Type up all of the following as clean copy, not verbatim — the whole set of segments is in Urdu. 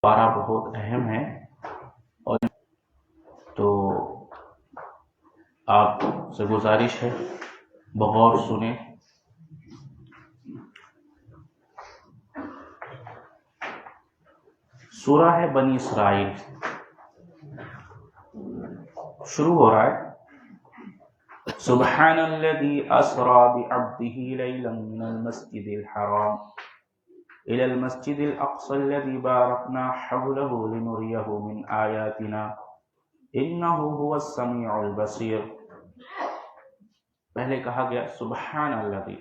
پارہ بہت اہم ہے اور تو آپ سے گزارش ہے بغور سنیں. سورہ ہے بنی اسرائیل. شروع ہو رہا ہے سبحان الذي اسرى بعبده ليلا من المسجد الحرام الى المسجد الاقصى الذي باركنا حوله لنريه من آياتنا انه هو السميع البصير. پہلے کہا گیا سبحان الذي.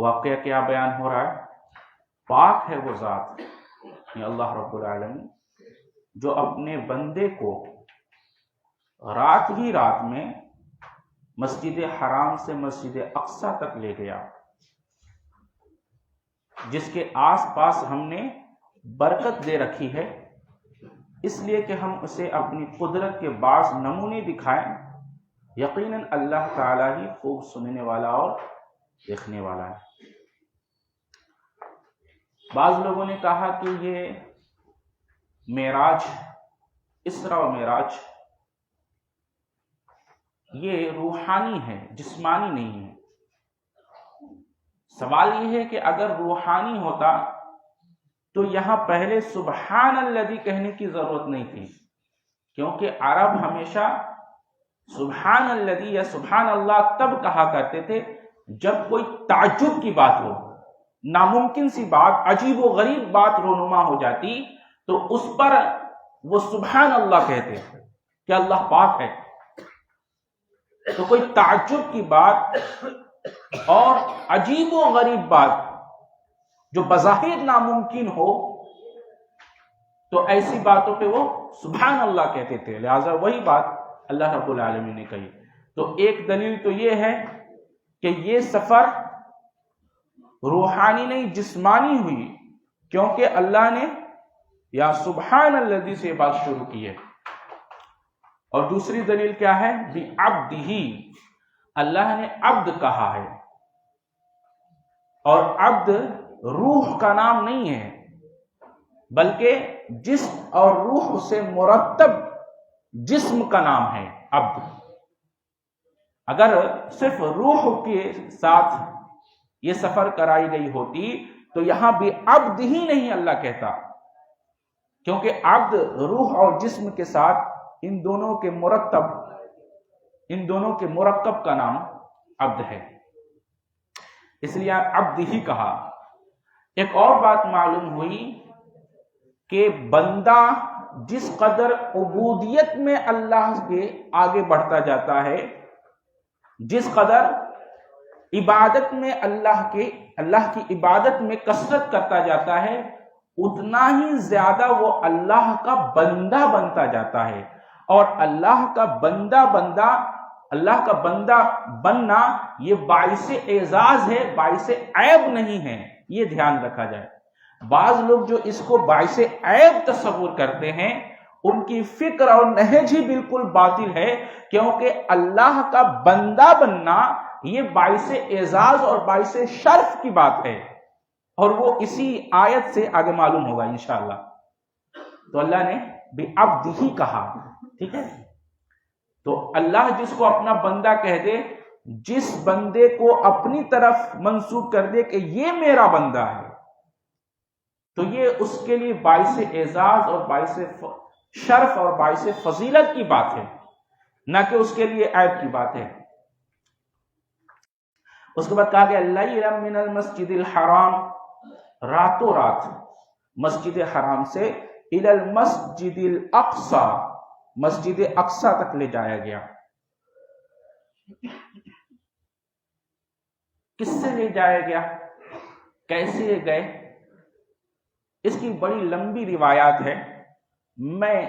واقعہ کیا بیان ہو رہا ہے؟ پاک ہے وہ ذات یعنی اللہ رب العالمین جو اپنے بندے کو رات ہی رات میں مسجد حرام سے مسجد اقصی تک لے گیا، جس کے آس پاس ہم نے برکت دے رکھی ہے، اس لیے کہ ہم اسے اپنی قدرت کے بعض نمونے دکھائیں. یقیناً اللہ تعالیٰ ہی خوب سننے والا اور دیکھنے والا ہے. بعض لوگوں نے کہا کہ یہ معراج، اسراء و معراج یہ روحانی ہے، جسمانی نہیں ہے. سوال یہ ہے کہ اگر روحانی ہوتا تو یہاں پہلے سبحان الذی کہنے کی ضرورت نہیں تھی، کیونکہ عرب ہمیشہ سبحان الذی یا سبحان اللہ تب کہا کرتے تھے جب کوئی تعجب کی بات ہو، ناممکن سی بات، عجیب و غریب بات رونما ہو جاتی تو اس پر وہ سبحان اللہ کہتے کہ اللہ پاک ہے. تو کوئی تعجب کی بات اور عجیب و غریب بات جو بظاہر ناممکن ہو تو ایسی باتوں پہ وہ سبحان اللہ کہتے تھے، لہٰذا وہی بات اللہ رب العالمین نے کہی. تو ایک دلیل تو یہ ہے کہ یہ سفر روحانی نہیں جسمانی ہوئی، کیونکہ اللہ نے یا سبحان الذی سے بات شروع کی ہے. اور دوسری دلیل کیا ہے؟ بعبدہ، اللہ نے عبد کہا ہے، اور عبد روح کا نام نہیں ہے بلکہ جسم اور روح سے مرتب جسم کا نام ہے عبد. اگر صرف روح کے ساتھ یہ سفر کرائی گئی ہوتی تو یہاں بھی عبد ہی نہیں اللہ کہتا، کیونکہ عبد روح اور جسم کے ساتھ ان دونوں کے مرکب کا نام عبد ہے، اس لیے عبد ہی کہا. ایک اور بات معلوم ہوئی کہ بندہ جس قدر عبودیت میں اللہ کے آگے بڑھتا جاتا ہے، جس قدر عبادت میں اللہ کی عبادت میں کثرت کرتا جاتا ہے، اتنا ہی زیادہ وہ اللہ کا بندہ بنتا جاتا ہے. اور اللہ کا بندہ بننا یہ باعث اعزاز ہے، باعث عیب نہیں ہے، یہ دھیان رکھا جائے. بعض لوگ جو اس کو باعث عیب تصور کرتے ہیں ان کی فکر اور نہج ہی بالکل باطل ہے، کیونکہ اللہ کا بندہ بننا یہ باعث اعزاز اور باعث شرف کی بات ہے، اور وہ اسی آیت سے آگے معلوم ہوگا انشاءاللہ. تو اللہ نے بعبدہ ہی کہا، ٹھیک ہے. تو اللہ جس کو اپنا بندہ کہہ دے، جس بندے کو اپنی طرف منسوب کر دے کہ یہ میرا بندہ ہے، تو یہ اس کے لیے باعث اعزاز اور باعث شرف اور باعث فضیلت کی بات ہے، نہ کہ اس کے لیے عیب کی بات ہے. اس کے بعد کہا گیا لیلا من المسجد الحرام، راتوں رات مسجد حرام سے الی المسجد الاقصی، مسجد اقصی تک لے جایا گیا. کس سے لے جایا گیا، کیسے گئے، اس کی بڑی لمبی روایات ہے. میں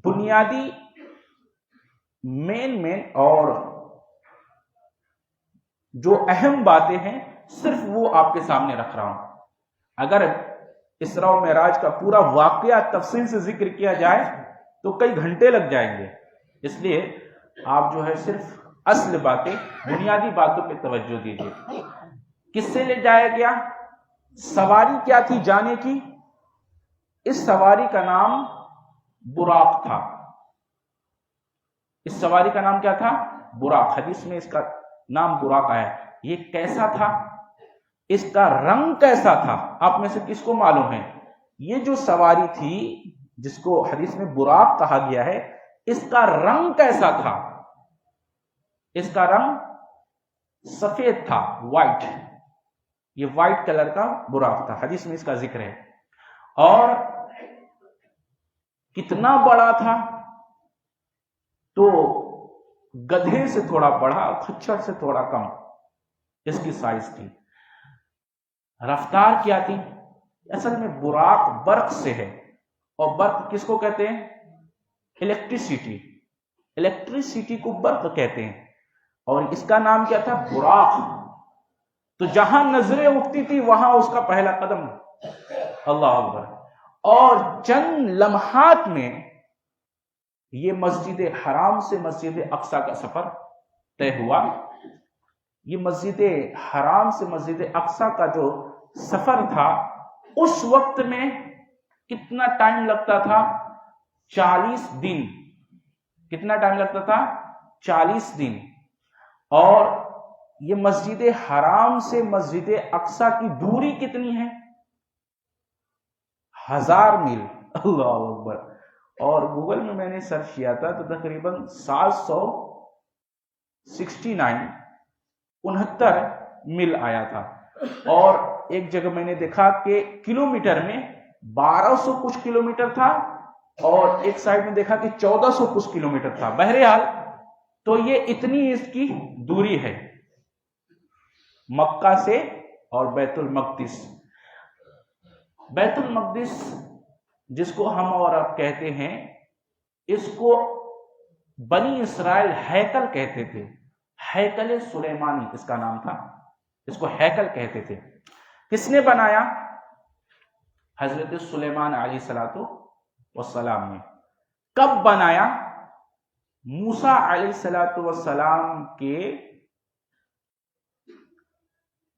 بنیادی مین اور جو اہم باتیں ہیں صرف وہ آپ کے سامنے رکھ رہا ہوں. اگر اسراء و معراج کا پورا واقعہ تفصیل سے ذکر کیا جائے تو کئی گھنٹے لگ جائیں گے، اس لیے آپ جو ہے صرف اصل باتیں، بنیادی باتوں پہ توجہ دیجیے. کس سے لے جایا گیا؟ سواری کیا تھی جانے کی؟ اس سواری کا نام براق تھا. اس سواری کا نام کیا تھا؟ براق. حدیث میں اس کا نام براق ہے. یہ کیسا تھا؟ اس کا رنگ کیسا تھا؟ آپ میں سے کس کو معلوم ہے؟ یہ جو سواری تھی جس کو حدیث میں براق کہا گیا ہے، اس کا رنگ کیسا تھا؟ اس کا رنگ سفید تھا، وائٹ. یہ وائٹ کلر کا براق تھا. حدیث میں اس کا ذکر ہے. اور کتنا بڑا تھا؟ تو گدھے سے تھوڑا بڑا، کھچر سے تھوڑا کم اس کی سائز تھی. رفتار کیا تھی؟ اصل میں براق برق سے ہے، اور برق کس کو کہتے ہیں؟ الیکٹریسٹی. الیکٹریسٹی کو برق کہتے ہیں، اور اس کا نام کیا تھا؟ براق. تو جہاں نظریں اٹھتی تھی وہاں اس کا پہلا قدم. اللہ اکبر. اور چند لمحات میں یہ مسجد حرام سے مسجد اقصی کا سفر طے ہوا. یہ مسجد حرام سے مسجد اقصی کا جو سفر تھا، اس وقت میں کتنا ٹائم لگتا تھا؟ 40 دن. کتنا ٹائم لگتا تھا؟ 40 دن. اور یہ مسجد حرام سے مسجد اقصی کی دوری کتنی ہے؟ 1000 میل. اللہ اکبر. اور گوگل میں نے سرچ کیا تھا تو تقریباً 769 میل آیا تھا. اور ایک جگہ میں نے دیکھا کہ کلومیٹر میں 1200 کچھ کلومیٹر تھا، اور ایک سائڈ میں دیکھا کہ 1400 کچھ کلومیٹر تھا. بہرحال تو یہ اتنی اس کی دوری ہے مکہ سے اور بیت المقدس. بیت المقدس جس کو ہم اور آپ کہتے ہیں، اس کو بنی اسرائیل ہیکل کہتے تھے. ہیکل سلیمانی اس کا نام تھا. اس کو ہیکل کہتے تھے. کس نے بنایا؟ حضرت سلیمان علیہ السلام نے. کب بنایا؟ موسیٰ علیہ السلام کے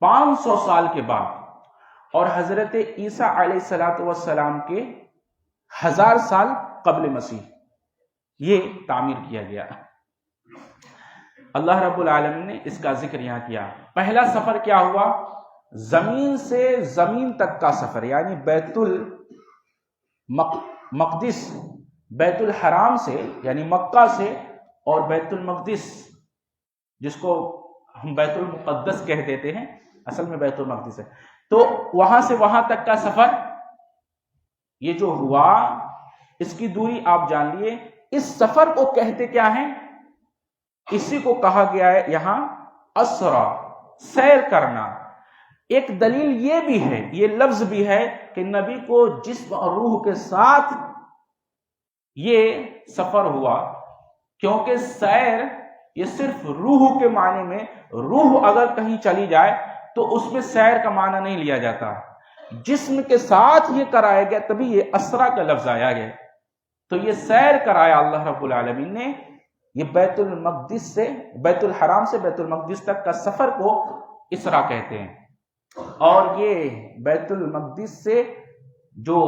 500 سال کے بعد، اور حضرت عیسیٰ علیہ السلام کے 1000 سال قبل مسیح یہ تعمیر کیا گیا. اللہ رب العالمین نے اس کا ذکر یہاں کیا. پہلا سفر کیا ہوا؟ زمین سے زمین تک کا سفر، یعنی بیت المقدس، بیت الحرام سے یعنی مکہ سے، اور بیت المقدس جس کو ہم بیت المقدس کہہ دیتے ہیں، اصل میں بیت المقدس ہے. تو وہاں سے وہاں تک کا سفر یہ جو ہوا، اس کی دوری آپ جان لیے. اس سفر کو کہتے کیا ہیں؟ اسی کو کہا گیا ہے یہاں اسرا، سیر کرنا. ایک دلیل یہ بھی ہے، یہ لفظ بھی ہے کہ نبی کو جسم اور روح کے ساتھ یہ سفر ہوا، کیونکہ سیر یہ صرف روح کے معنی میں، روح اگر کہیں چلی جائے تو اس میں سیر کا معنی نہیں لیا جاتا. جسم کے ساتھ یہ کرایا گیا، تبھی یہ اسرا کا لفظ آیا گیا. تو یہ سیر کرایا اللہ رب العالمین نے. یہ بیت المقدس سے، بیت الحرام سے بیت المقدس تک کا سفر کو اسرا کہتے ہیں. اور یہ بیت المقدس سے جو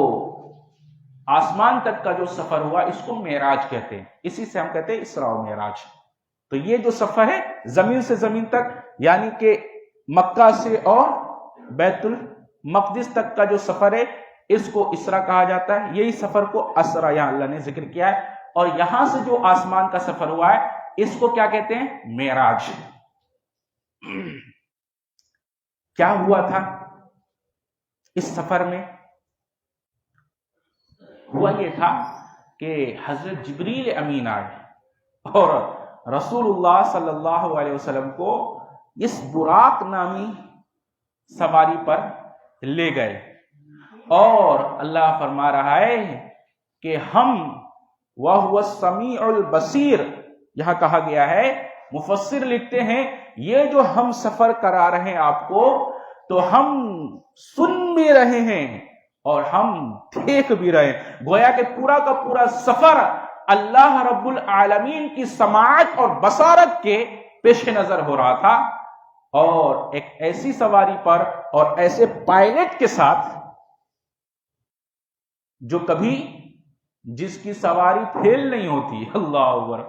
آسمان تک کا جو سفر ہوا، اس کو معراج کہتے ہیں. اسی سے ہم کہتے ہیں اسراء و معراج. تو یہ جو سفر ہے زمین سے زمین تک، یعنی کہ مکہ سے اور بیت المقدس تک کا جو سفر ہے، اس کو اسرا کہا جاتا ہے. یہی سفر کو اسرا یہاں اللہ نے ذکر کیا ہے. اور یہاں سے جو آسمان کا سفر ہوا ہے، اس کو کیا کہتے ہیں؟ معراج. کیا ہوا تھا اس سفر میں؟ ہوا یہ تھا کہ حضرت جبریل امین آئے اور رسول اللہ صلی اللہ علیہ وسلم کو اس براق نامی سواری پر لے گئے. اور اللہ فرما رہا ہے کہ ہم وَهُوَ السَّمِيعُ الْبَصِيرُ. یہاں کہا گیا ہے، مفسر لکھتے ہیں یہ جو ہم سفر کرا رہے ہیں آپ کو، تو ہم سن بھی رہے ہیں اور ہم دیکھ بھی رہے ہیں. گویا کہ پورا کا پورا سفر اللہ رب العالمین کی سماعت اور بصارت کے پیش نظر ہو رہا تھا. اور ایک ایسی سواری پر اور ایسے پائلٹ کے ساتھ جو کبھی جس کی سواری فیل نہیں ہوتی، اللہ اکبر،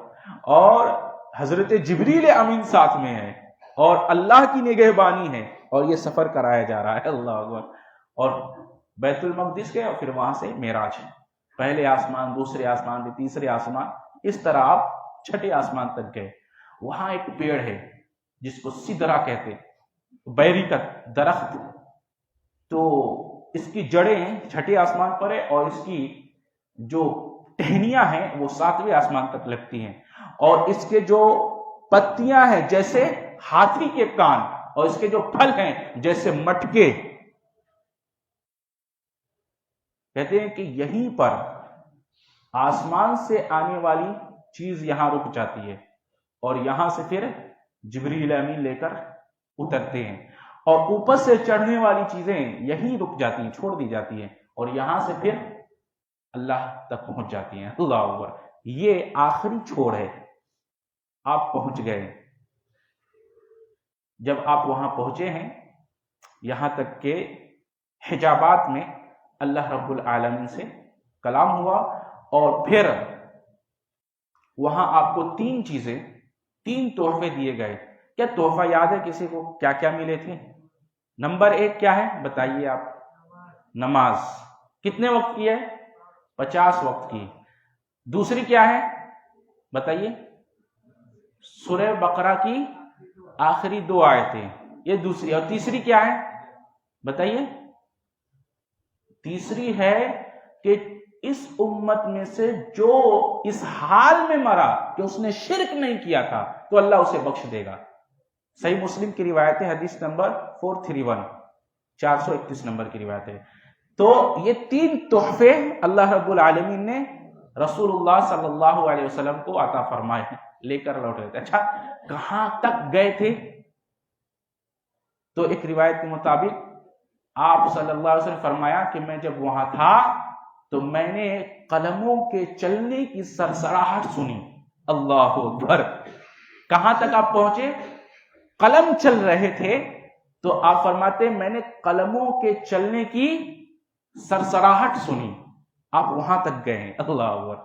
اور حضرت جبریل امین ساتھ میں ہے اور اللہ کی نگہبانی ہے اور یہ سفر کرایا جا رہا ہے، اللہ اکبر، اور بیت المقدس گئے اور پھر وہاں سے معراج، پہلے آسمان، دوسرے آسمان، پھر تیسرے آسمان، اس طرح آپ چھٹے آسمان تک گئے۔ وہاں ایک پیڑ ہے جس کو سدرا کہتے، بیری کا درخت، تو اس کی جڑیں چھٹے آسمان پر ہے اور اس کی جو ٹہنیاں ہیں وہ 7ویں آسمان تک لگتی ہیں، اور اس کے جو پتیاں ہیں جیسے ہاتھی کے کان، اور اس کے جو پھل ہیں جیسے مٹکے۔ کہتے ہیں کہ یہیں پر آسمان سے آنے والی چیز یہاں رک جاتی ہے اور یہاں سے پھر جبریل امین لے کر اترتے ہیں، اور اوپر سے چڑھنے والی چیزیں یہیں رک جاتی ہیں، چھوڑ دی جاتی ہیں، اور یہاں سے پھر اللہ تک پہنچ جاتی ہیں، اللہ اکبر۔ یہ آخری چھوڑ ہے، آپ پہنچ گئے۔ جب آپ وہاں پہنچے ہیں، یہاں تک کہ حجابات میں اللہ رب العالمین سے کلام ہوا، اور پھر وہاں آپ کو 3 چیزیں، 3 تحفے دیے گئے۔ کیا تحفہ یاد ہے کسی کو؟ کیا کیا ملے تھے؟ نمبر 1 کیا ہے بتائیے آپ؟ نماز۔ کتنے وقت کی ہے؟ 50 وقت کی۔ دوسری کیا ہے بتائیے؟ سورہ بقرہ کی آخری 2 آیتیں، یہ دوسری۔ اور تیسری کیا ہے بتائیے؟ تیسری ہے کہ اس امت میں سے جو اس حال میں مرا کہ اس نے شرک نہیں کیا تھا تو اللہ اسے بخش دے گا۔ صحیح مسلم کی روایت ہے، حدیث نمبر 431، 431 نمبر کی روایت ہے۔ تو یہ 3 تحفے اللہ رب العالمین نے رسول اللہ صلی اللہ علیہ وسلم کو عطا فرمائے، لے کر لوٹ رہے تھے۔ اچھا، کہاں تک گئے تھے؟ تو ایک روایت کے مطابق آپ صلی اللہ علیہ وسلم فرمایا کہ میں جب وہاں تھا تو میں نے قلموں کے چلنے کی سرسراہٹ سنی، اللہ اکبر۔ کہاں تک آپ پہنچے؟ قلم چل رہے تھے، تو آپ فرماتے میں نے قلموں کے چلنے کی سرسراہٹ سنی، آپ وہاں تک گئے ہیں، اللہ اکبر۔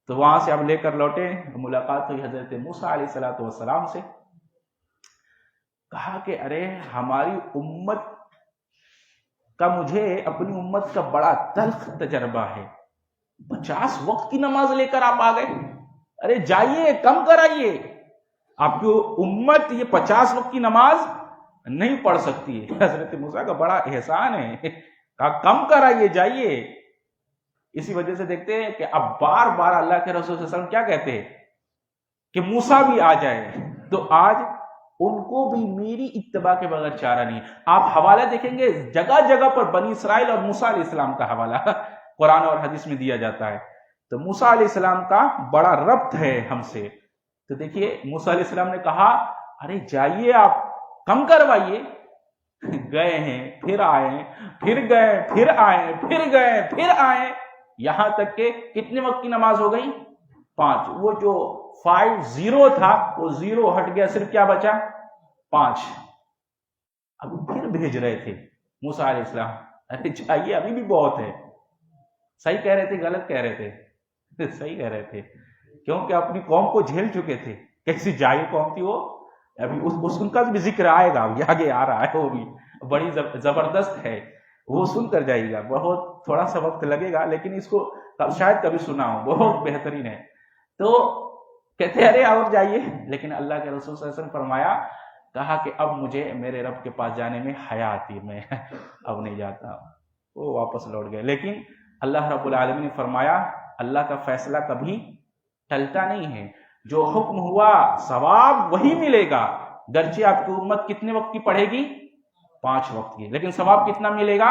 تو وہاں سے آپ لے کر لوٹے، ملاقات ہوئی حضرت موسیٰ علیہ السلام سے۔ کہا کہ ارے ہماری امت کا، مجھے اپنی امت کا بڑا تلخ تجربہ ہے، 50 وقت کی نماز لے کر آپ آ گئے، ارے جائیے کم کرائیے، آپ کی امت یہ 50 وقت کی نماز نہیں پڑھ سکتی ہے۔ حضرت موسیٰ کا بڑا احسان ہے، کہا کم کرائیے، جائیے۔ اسی وجہ سے دیکھتے ہیں کہ اب بار بار اللہ کے رسول صلی اللہ علیہ وسلم کیا کہتے ہیں کہ موسیٰ بھی آ جائے، تو آج ان کو بھی میری اتباع کے بغیر چارہ نہیں۔ آپ حوالہ دیکھیں گے جگہ جگہ پر بنی اسرائیل اور موسیٰ علیہ السلام کا حوالہ قرآن اور حدیث میں دیا جاتا ہے، تو موسیٰ علیہ السلام کا بڑا ربط ہے ہم سے۔ تو دیکھیے موسیٰ علیہ السلام نے کہا ارے جائیے آپ کم کروائیے، گئے ہیں پھر آئے، پھر گئے پھر آئے، پھر گئے پھر آئے، یہاں تک کہ کتنے وقت کی نماز ہو گئی؟ 5۔ وہ جو 50 تھا وہ 0 ہٹ گیا، صرف کیا بچا؟ 5۔ اب پھر بھیج رہے تھے موسیٰ علیہ السلام، ارے جائیے ابھی بھی بہت ہے۔ صحیح کہہ رہے تھے غلط کہہ رہے تھے؟ صحیح کہہ رہے تھے، کیونکہ اپنی قوم کو جھیل چکے تھے۔ کیسی جاہل قوم تھی وہ، ابھی ان کا بھی ذکر آئے گا، آگے آ رہا ہے، وہ بھی بڑی زبردست ہے، وہ سن کر جائے گا، بہت تھوڑا سا وقت لگے گا لیکن اس کو شاید کبھی سنا ہو، بہت بہترین ہے۔ تو کہتے ارے اور جائیے، لیکن اللہ کے رسول صلی اللہ علیہ وسلم فرمایا، کہا کہ اب مجھے میرے رب کے پاس جانے میں حیا آتی ہے، میں اب نہیں جاتا۔ وہ واپس لوٹ گئے، لیکن اللہ رب العالمین نے فرمایا اللہ کا فیصلہ کبھی ٹلتا نہیں ہے، جو حکم ہوا ثواب وہی ملے گا، گرچہ آپ کی امت کتنے وقت کی پڑھے گی؟ 5 وقت کی، لیکن ثواب کتنا ملے گا؟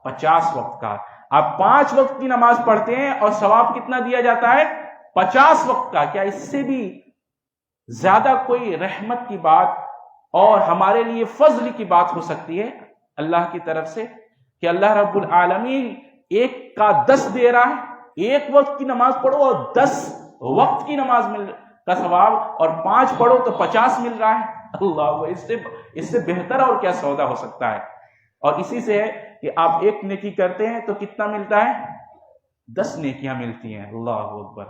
50 وقت کا۔ آپ 5 وقت کی نماز پڑھتے ہیں اور ثواب کتنا دیا جاتا ہے؟ 50 وقت کا۔ کیا اس سے بھی زیادہ کوئی رحمت کی بات اور ہمارے لیے فضل کی بات ہو سکتی ہے اللہ کی طرف سے، کہ اللہ رب العالمین 1 کا 10 دے رہا ہے، 1 وقت کی نماز پڑھو اور 10 وقت کی نماز کا ثواب، اور 5 پڑھو تو 50 مل رہا ہے۔ اللہ، اس سے بہتر اور کیا سودا ہو سکتا ہے؟ اور اسی سے ہے کہ آپ ایک نیکی کرتے ہیں تو کتنا ملتا ہے؟ 10 نیکیاں ملتی ہیں۔ اللہ اکبر۔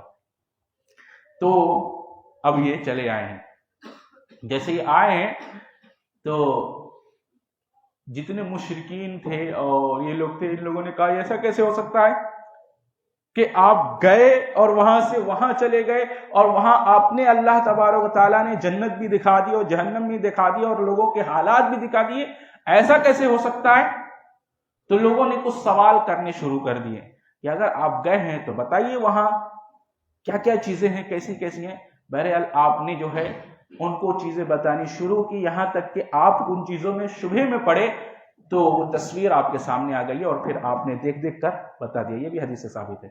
تو اب یہ چلے آئے ہیں، جیسے یہ آئے ہیں تو جتنے مشرکین تھے اور یہ لوگ تھے، ان لوگوں نے کہا ایسا کیسے ہو سکتا ہے کہ آپ گئے اور وہاں سے وہاں چلے گئے اور وہاں آپ نے اللہ تبارک و تعالیٰ نے جنت بھی دکھا دی اور جہنم بھی دکھا دی اور لوگوں کے حالات بھی دکھا دیے، ایسا کیسے ہو سکتا ہے؟ تو لوگوں نے کچھ سوال کرنے شروع کر دیے کہ اگر آپ گئے ہیں تو بتائیے وہاں کیا کیا چیزیں ہیں، کیسی کیسی ہیں۔ بہرحال آپ نے جو ہے ان کو چیزیں بتانی شروع کی، یہاں تک کہ آپ ان چیزوں میں شبہے میں پڑے تو وہ تصویر آپ کے سامنے آ گئی اور پھر آپ نے دیکھ دیکھ کر بتا دیا۔ یہ بھی حدیث سے ثابت ہے۔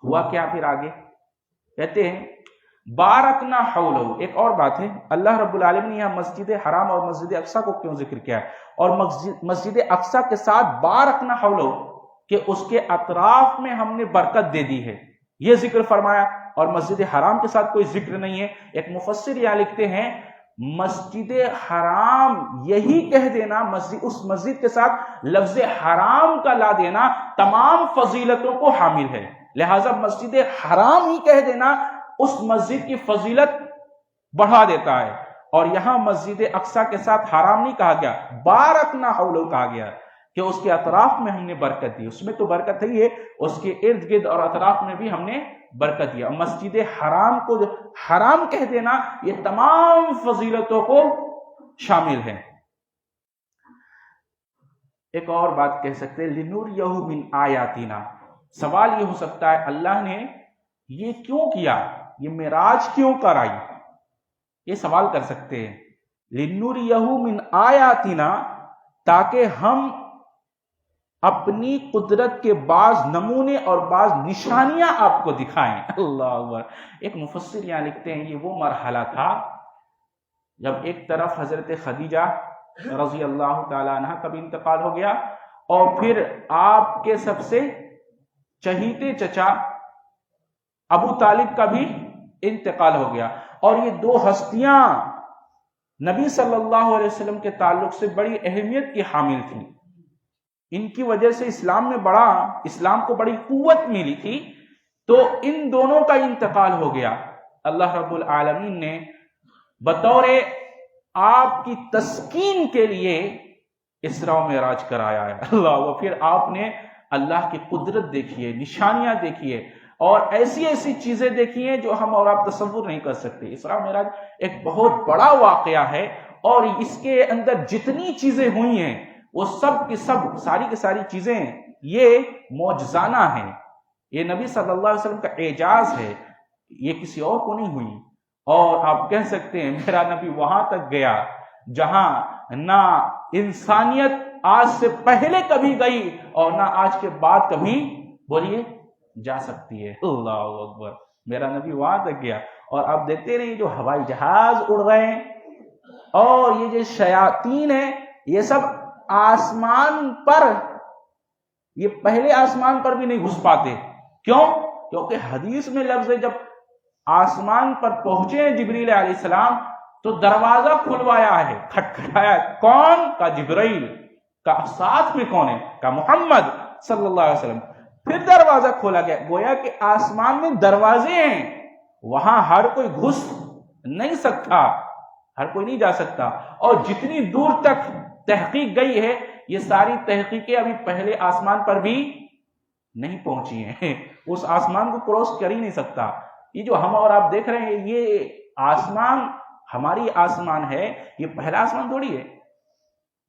ہوا کیا پھر آگے؟ کہتے ہیں بارکنا حولہ۔ ایک اور بات ہے، اللہ رب العالمین نے یہاں مسجد حرام اور مسجد اقصیٰ کو کیوں ذکر کیا ہے اور مسجد اقصیٰ کے ساتھ بارکنا حولہ کہ اس کے اطراف میں ہم نے برکت دے دی ہے، یہ ذکر فرمایا، اور مسجد حرام کے ساتھ کوئی ذکر نہیں ہے؟ ایک مفسر یہاں لکھتے ہیں مسجد حرام یہی کہہ دینا، اس مسجد کے ساتھ لفظ حرام کا لا دینا تمام فضیلتوں کو حامل ہے، لہذا مسجد حرام ہی کہہ دینا اس مسجد کی فضیلت بڑھا دیتا ہے۔ اور یہاں مسجد اقصیٰ کے ساتھ حرام نہیں کہا گیا، بارکنا حولہ کہا گیا کہ اس کے اطراف میں ہم نے برکت دی، اس میں تو برکت ہے، اس کے ارد گرد اور اطراف میں بھی ہم نے برکت دیا۔ مسجد حرام کو جو حرام کہہ دینا یہ تمام فضیلتوں کو شامل ہے۔ ایک اور بات کہہ سکتے ہیں لِنُرِيَهُ مِنْ آیَاتِنَا۔ سوال یہ ہو سکتا ہے اللہ نے یہ کیوں کیا، یہ معراج کیوں کرائی، یہ سوال کر سکتے ہیں۔ لِنُرِيَهُ مِنْ آیَاتِنَا، تاکہ ہم اپنی قدرت کے بعض نمونے اور بعض نشانیاں آپ کو دکھائیں۔ اللہ اکبر۔ ایک مفسر یہاں لکھتے ہیں یہ وہ مرحلہ تھا جب ایک طرف حضرت خدیجہ رضی اللہ تعالی عنہ کا بھی انتقال ہو گیا اور پھر آپ کے سب سے چہیتے چچا ابو طالب کا بھی انتقال ہو گیا، اور یہ دو ہستیاں نبی صلی اللہ علیہ وسلم کے تعلق سے بڑی اہمیت کی حامل تھیں، ان کی وجہ سے اسلام کو بڑی قوت ملی تھی، تو ان دونوں کا انتقال ہو گیا۔ اللہ رب العالمین نے بطور آپ کی تسکین کے لیے اسراء و معراج کرایا ہے۔ اللہ، پھر آپ نے اللہ کی قدرت دیکھیے، نشانیاں دیکھیے اور ایسی ایسی چیزیں دیکھی ہیں جو ہم اور آپ تصور نہیں کر سکتے۔ اسراء و معراج ایک بہت بڑا واقعہ ہے اور اس کے اندر جتنی چیزیں ہوئی ہیں وہ سب کی سب، ساری کی ساری چیزیں یہ معجزانہ ہیں، یہ نبی صلی اللہ علیہ وسلم کا اعجاز ہے، یہ کسی اور کو نہیں ہوئی۔ اور آپ کہہ سکتے ہیں میرا نبی وہاں تک گیا جہاں نہ انسانیت آج سے پہلے کبھی گئی اور نہ آج کے بعد کبھی بولیے جا سکتی ہے۔ اللہ اکبر۔ میرا نبی وہاں تک گیا، اور آپ دیکھتے رہے جو ہوائی جہاز اڑ رہے ہیں اور یہ جو شیاطین ہیں یہ سب آسمان پر، یہ پہلے آسمان پر بھی نہیں گھس پاتے۔ کیوں؟ کیونکہ حدیث میں لفظ ہے جب آسمان پر پہنچے جبریل علیہ السلام تو دروازہ کھلوایا ہے، کھٹکھٹایا، کون؟ کا جبرائیل، کا ساتھ میں کون ہے؟ کا محمد صلی اللہ علیہ وسلم۔ پھر دروازہ کھولا گیا، گویا کہ آسمان میں دروازے ہیں، وہاں ہر کوئی گھس نہیں سکتا، ہر کوئی نہیں جا سکتا، اور جتنی دور تک تحقیق گئی ہے یہ ساری تحقیقیں ابھی پہلے آسمان پر بھی نہیں پہنچی ہیں، اس آسمان کو کراس کر ہی نہیں سکتا۔ یہ جو ہم اور آپ دیکھ رہے ہیں یہ آسمان ہماری آسمان ہے، یہ پہلا آسمان تھوڑی ہے،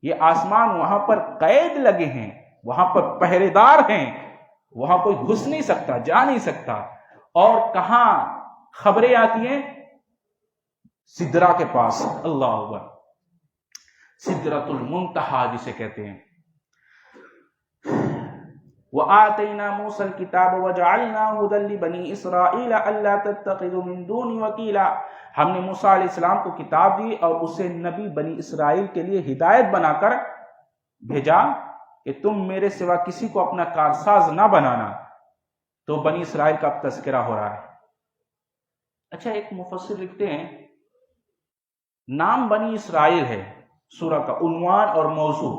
یہ آسمان وہاں پر قید لگے ہیں، وہاں پر پہرے دار ہیں، وہاں کوئی گھس نہیں سکتا، جا نہیں سکتا۔ اور کہاں خبریں آتی ہیں؟ سدرا کے پاس، اللہ اکبر، سدرۃ المنتہا جسے کہتے ہیں۔ وَآتَيْنَا مُوسَى الْكِتَابَ وَجَعَلْنَاهُ هُدًى لِبَنِي إِسْرَائِيلَ أَلَّا تَتَّخِذُوا مِن دُونِي وَكِيلًا۔ ہم نے موسیٰ علیہ السلام کو کتاب دی اور اسے نبی بنی اسرائیل کے لیے ہدایت بنا کر بھیجا کہ تم میرے سوا کسی کو اپنا کارساز نہ بنانا۔ تو بنی اسرائیل کا تذکرہ ہو رہا ہے۔ اچھا، ایک مفسر لکھتے ہیں نام بنی اسرائیل ہے سورہ کا عنوان اور موضوع،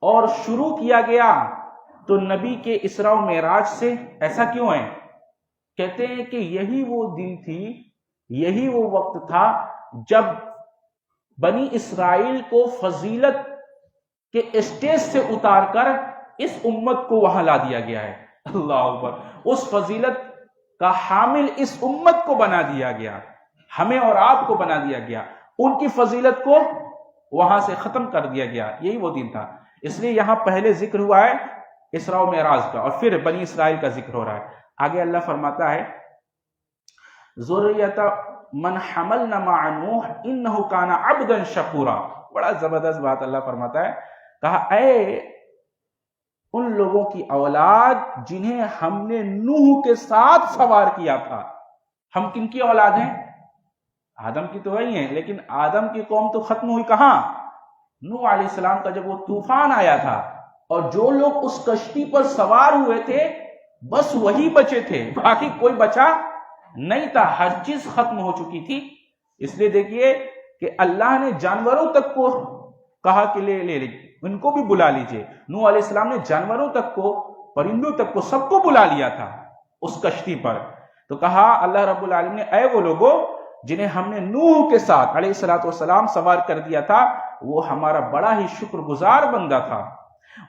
اور شروع کیا گیا تو نبی کے اسراء و معراج سے۔ ایسا کیوں ہے؟ کہتے ہیں کہ یہی وہ دن تھی، یہی وہ وقت تھا جب بنی اسرائیل کو فضیلت کے اسٹیج سے اتار کر اس امت کو وہاں لا دیا گیا ہے۔ اللہ اکبر، اس فضیلت کا حامل اس امت کو بنا دیا گیا، ہمیں اور آپ کو بنا دیا گیا، ان کی فضیلت کو وہاں سے ختم کر دیا گیا، یہی وہ دن تھا۔ اس لیے یہاں پہلے ذکر ہوا ہے اسراء و معراج کا، اور پھر بنی اسرائیل کا ذکر ہو رہا ہے۔ آگے اللہ فرماتا ہے ذریۃ من حملنا مع نوح انہ کان عبدا شکورا۔ بڑا زبردست بات اللہ فرماتا ہے، کہا اے ان لوگوں کی اولاد جنہیں ہم نے نوح کے ساتھ سوار کیا تھا۔ ہم کن کی اولاد ہیں؟ آدم کی تو وہی ہیں، لیکن آدم کی قوم تو ختم ہوئی کہاں؟ نوح علیہ السلام کا جب وہ طوفان آیا تھا اور جو لوگ اس کشتی پر سوار ہوئے تھے بس وہی بچے تھے، باقی کوئی بچا نہیں تھا، ہر چیز ختم ہو چکی تھی۔ اس لیے دیکھیے کہ اللہ نے جانوروں تک کو کہا کہ لے ان کو بھی بلا لیجئے۔ نوح علیہ السلام نے جانوروں تک کو، پرندوں تک کو، سب کو بلا لیا تھا اس کشتی پر۔ تو کہا اللہ رب العالمین نے اے وہ لوگوں جنہیں ہم نے نوح کے ساتھ علیہ الصلوۃ والسلام سوار کر دیا تھا، وہ ہمارا بڑا ہی شکر گزار بندہ تھا۔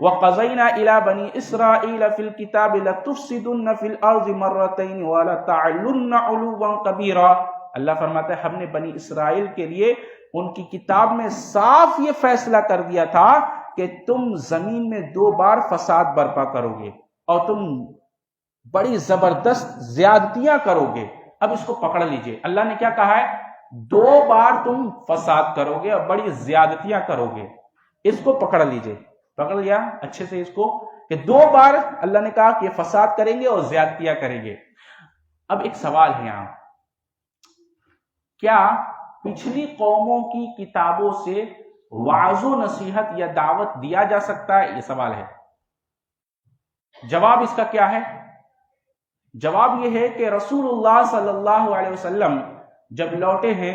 وَقَضَيْنَا إِلَى بَنِي إِسْرَائِيلَ فِي الْكِتَابِ لَتُفْسِدُنَّ فِي الْأَرْضِ مَرَّتَيْنِ وَلَتَعْلُنَّ عُلُوًّا كَبِيرًا۔ اللہ فرماتا ہے ہم نے بنی اسرائیل کے لیے ان کی کتاب میں صاف یہ فیصلہ کر دیا تھا کہ تم زمین میں 2 بار فساد برپا کرو گے اور تم بڑی زبردست زیادتیاں کرو گے۔ اب اس کو پکڑ لیجئے، اللہ نے کیا کہا ہے؟ 2 بار تم فساد کرو گے اور بڑی زیادتیاں کرو گے۔ اس کو پکڑ لیجئے، پکڑ لیا اچھے سے اس کو، کہ 2 بار اللہ نے کہا کہ فساد کریں گے اور زیادتیاں کریں گے۔ اب ایک سوال ہے یہاں، کیا پچھلی قوموں کی کتابوں سے وعظ و نصیحت یا دعوت دیا جا سکتا ہے؟ یہ سوال ہے۔ جواب اس کا کیا ہے؟ جواب یہ ہے کہ رسول اللہ صلی اللہ علیہ وسلم جب لوٹے ہیں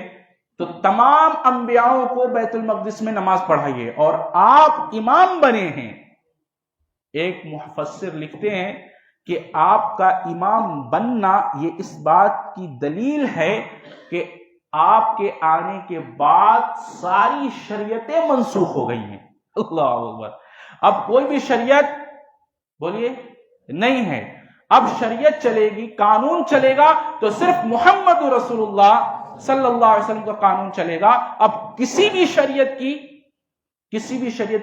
تو تمام انبیاءوں کو بیت المقدس میں نماز پڑھائیے، اور آپ امام بنے ہیں۔ ایک مفسر لکھتے ہیں کہ آپ کا امام بننا یہ اس بات کی دلیل ہے کہ آپ کے آنے کے بعد ساری شریعتیں منسوخ ہو گئی ہیں۔ اللہ اکبر، اب کوئی بھی شریعت بولیے نہیں ہے، اب شریعت چلے گی، قانون چلے گا تو صرف محمد رسول اللہ صلی اللہ علیہ وسلم کا قانون چلے گا۔ اب کسی بھی شریعت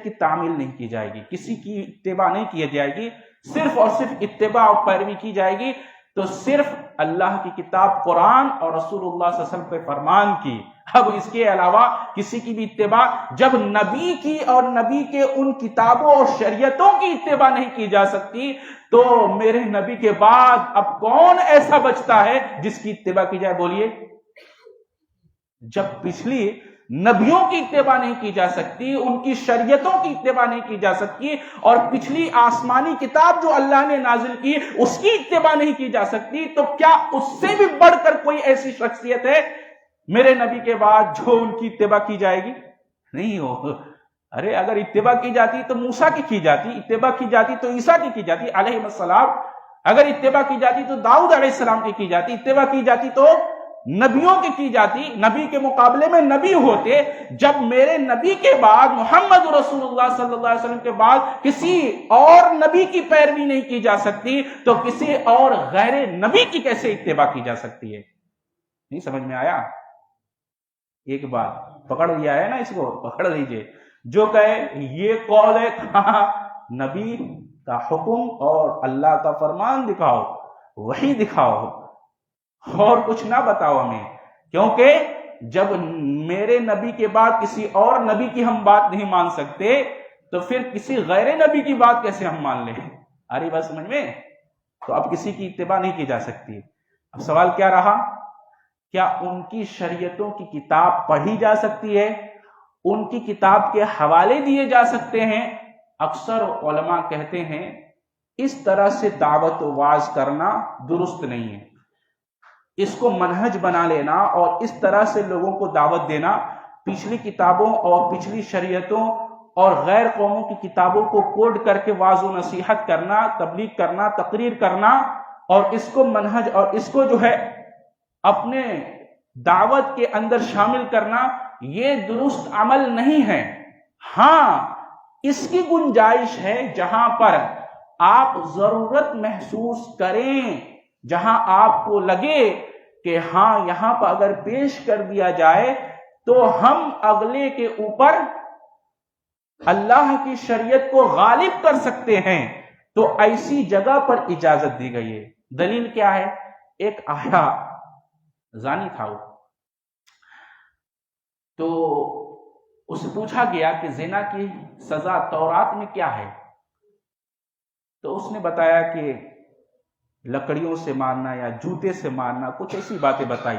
کی تعمیل نہیں کی جائے گی، کسی کی اتباع نہیں کی جائے گی، صرف اور صرف اتباع اور پیروی کی جائے گی تو صرف اللہ کی کتاب قرآن اور رسول اللہ صلی اللہ علیہ وسلم کے فرمان کی۔ اب اس کے علاوہ کسی کی بھی اتباع، جب نبی کی اور نبی کے ان کتابوں اور شریعتوں کی اتباع نہیں کی جا سکتی تو میرے نبی کے بعد اب کون ایسا بچتا ہے جس کی اتباع کی جائے؟ بولیے، جب پچھلی نبیوں کی اتباع نہیں کی جا سکتی، ان کی شریعتوں کی اتباع نہیں کی جا سکتی، اور پچھلی آسمانی کتاب جو اللہ نے نازل کی اس کی اتباع نہیں کی جا سکتی، تو کیا اس سے بھی بڑھ کر کوئی ایسی شخصیت ہے میرے نبی کے بعد جو ان کی اتباع کی جائے گی؟ نہیں ہو۔ ارے اگر اتباع کی جاتی تو موسیٰ کی جاتی، اتباع کی جاتی تو عیسیٰ کی جاتی علیہ السلام، اگر اتباع کی جاتی تو داؤد علیہ السلام کی جاتی، اتباع کی جاتی تو نبیوں کی جاتی، نبی کے مقابلے میں نبی ہوتے۔ جب میرے نبی کے بعد محمد رسول اللہ صلی اللہ علیہ وسلم کے بعد کسی اور نبی کی پیروی نہیں کی جا سکتی تو کسی اور غیر نبی کی کیسے اتباع کی جا سکتی ہے؟ نہیں سمجھ میں آیا؟ ایک بات پکڑ لیا ہے نا، اس کو پکڑ لیجئے۔ جو کہے یہ قول ہے، کہاں نبی کا حکم اور اللہ کا فرمان دکھاؤ، وہی دکھاؤ، اور کچھ نہ بتاؤ ہمیں، کیونکہ جب میرے نبی کے بعد کسی اور نبی کی ہم بات نہیں مان سکتے تو پھر کسی غیر نبی کی بات کیسے ہم مان لیں؟ آ رہی بات سمجھ میں؟ تو اب کسی کی اتباع نہیں کی جا سکتی۔ اب سوال کیا رہا؟ کیا ان کی شریعتوں کی کتاب پڑھی جا سکتی ہے؟ ان کی کتاب کے حوالے دیے جا سکتے ہیں؟ اکثر علماء کہتے ہیں اس طرح سے دعوت و وعظ کرنا درست نہیں ہے۔ اس کو منہج بنا لینا اور اس طرح سے لوگوں کو دعوت دینا پچھلی کتابوں اور پچھلی شریعتوں اور غیر قوموں کی کتابوں کو کوڈ کر کے واعظ و نصیحت کرنا، تبلیغ کرنا، تقریر کرنا اور اس کو منہج اور اس کو جو ہے اپنے دعوت کے اندر شامل کرنا، یہ درست عمل نہیں ہے۔ ہاں، اس کی گنجائش ہے جہاں پر آپ ضرورت محسوس کریں، جہاں آپ کو لگے کہ ہاں یہاں پر اگر پیش کر دیا جائے تو ہم اگلے کے اوپر اللہ کی شریعت کو غالب کر سکتے ہیں، تو ایسی جگہ پر اجازت دی گئی ہے۔ دلیل کیا ہے؟ ایک آیا زانی تھا وہ، تو اسے پوچھا گیا کہ زنا کی سزا تورات میں کیا ہے؟ تو اس نے بتایا کہ لکڑیوں سے مارنا یا جوتے سے مارنا، کچھ ایسی باتیں بتائی۔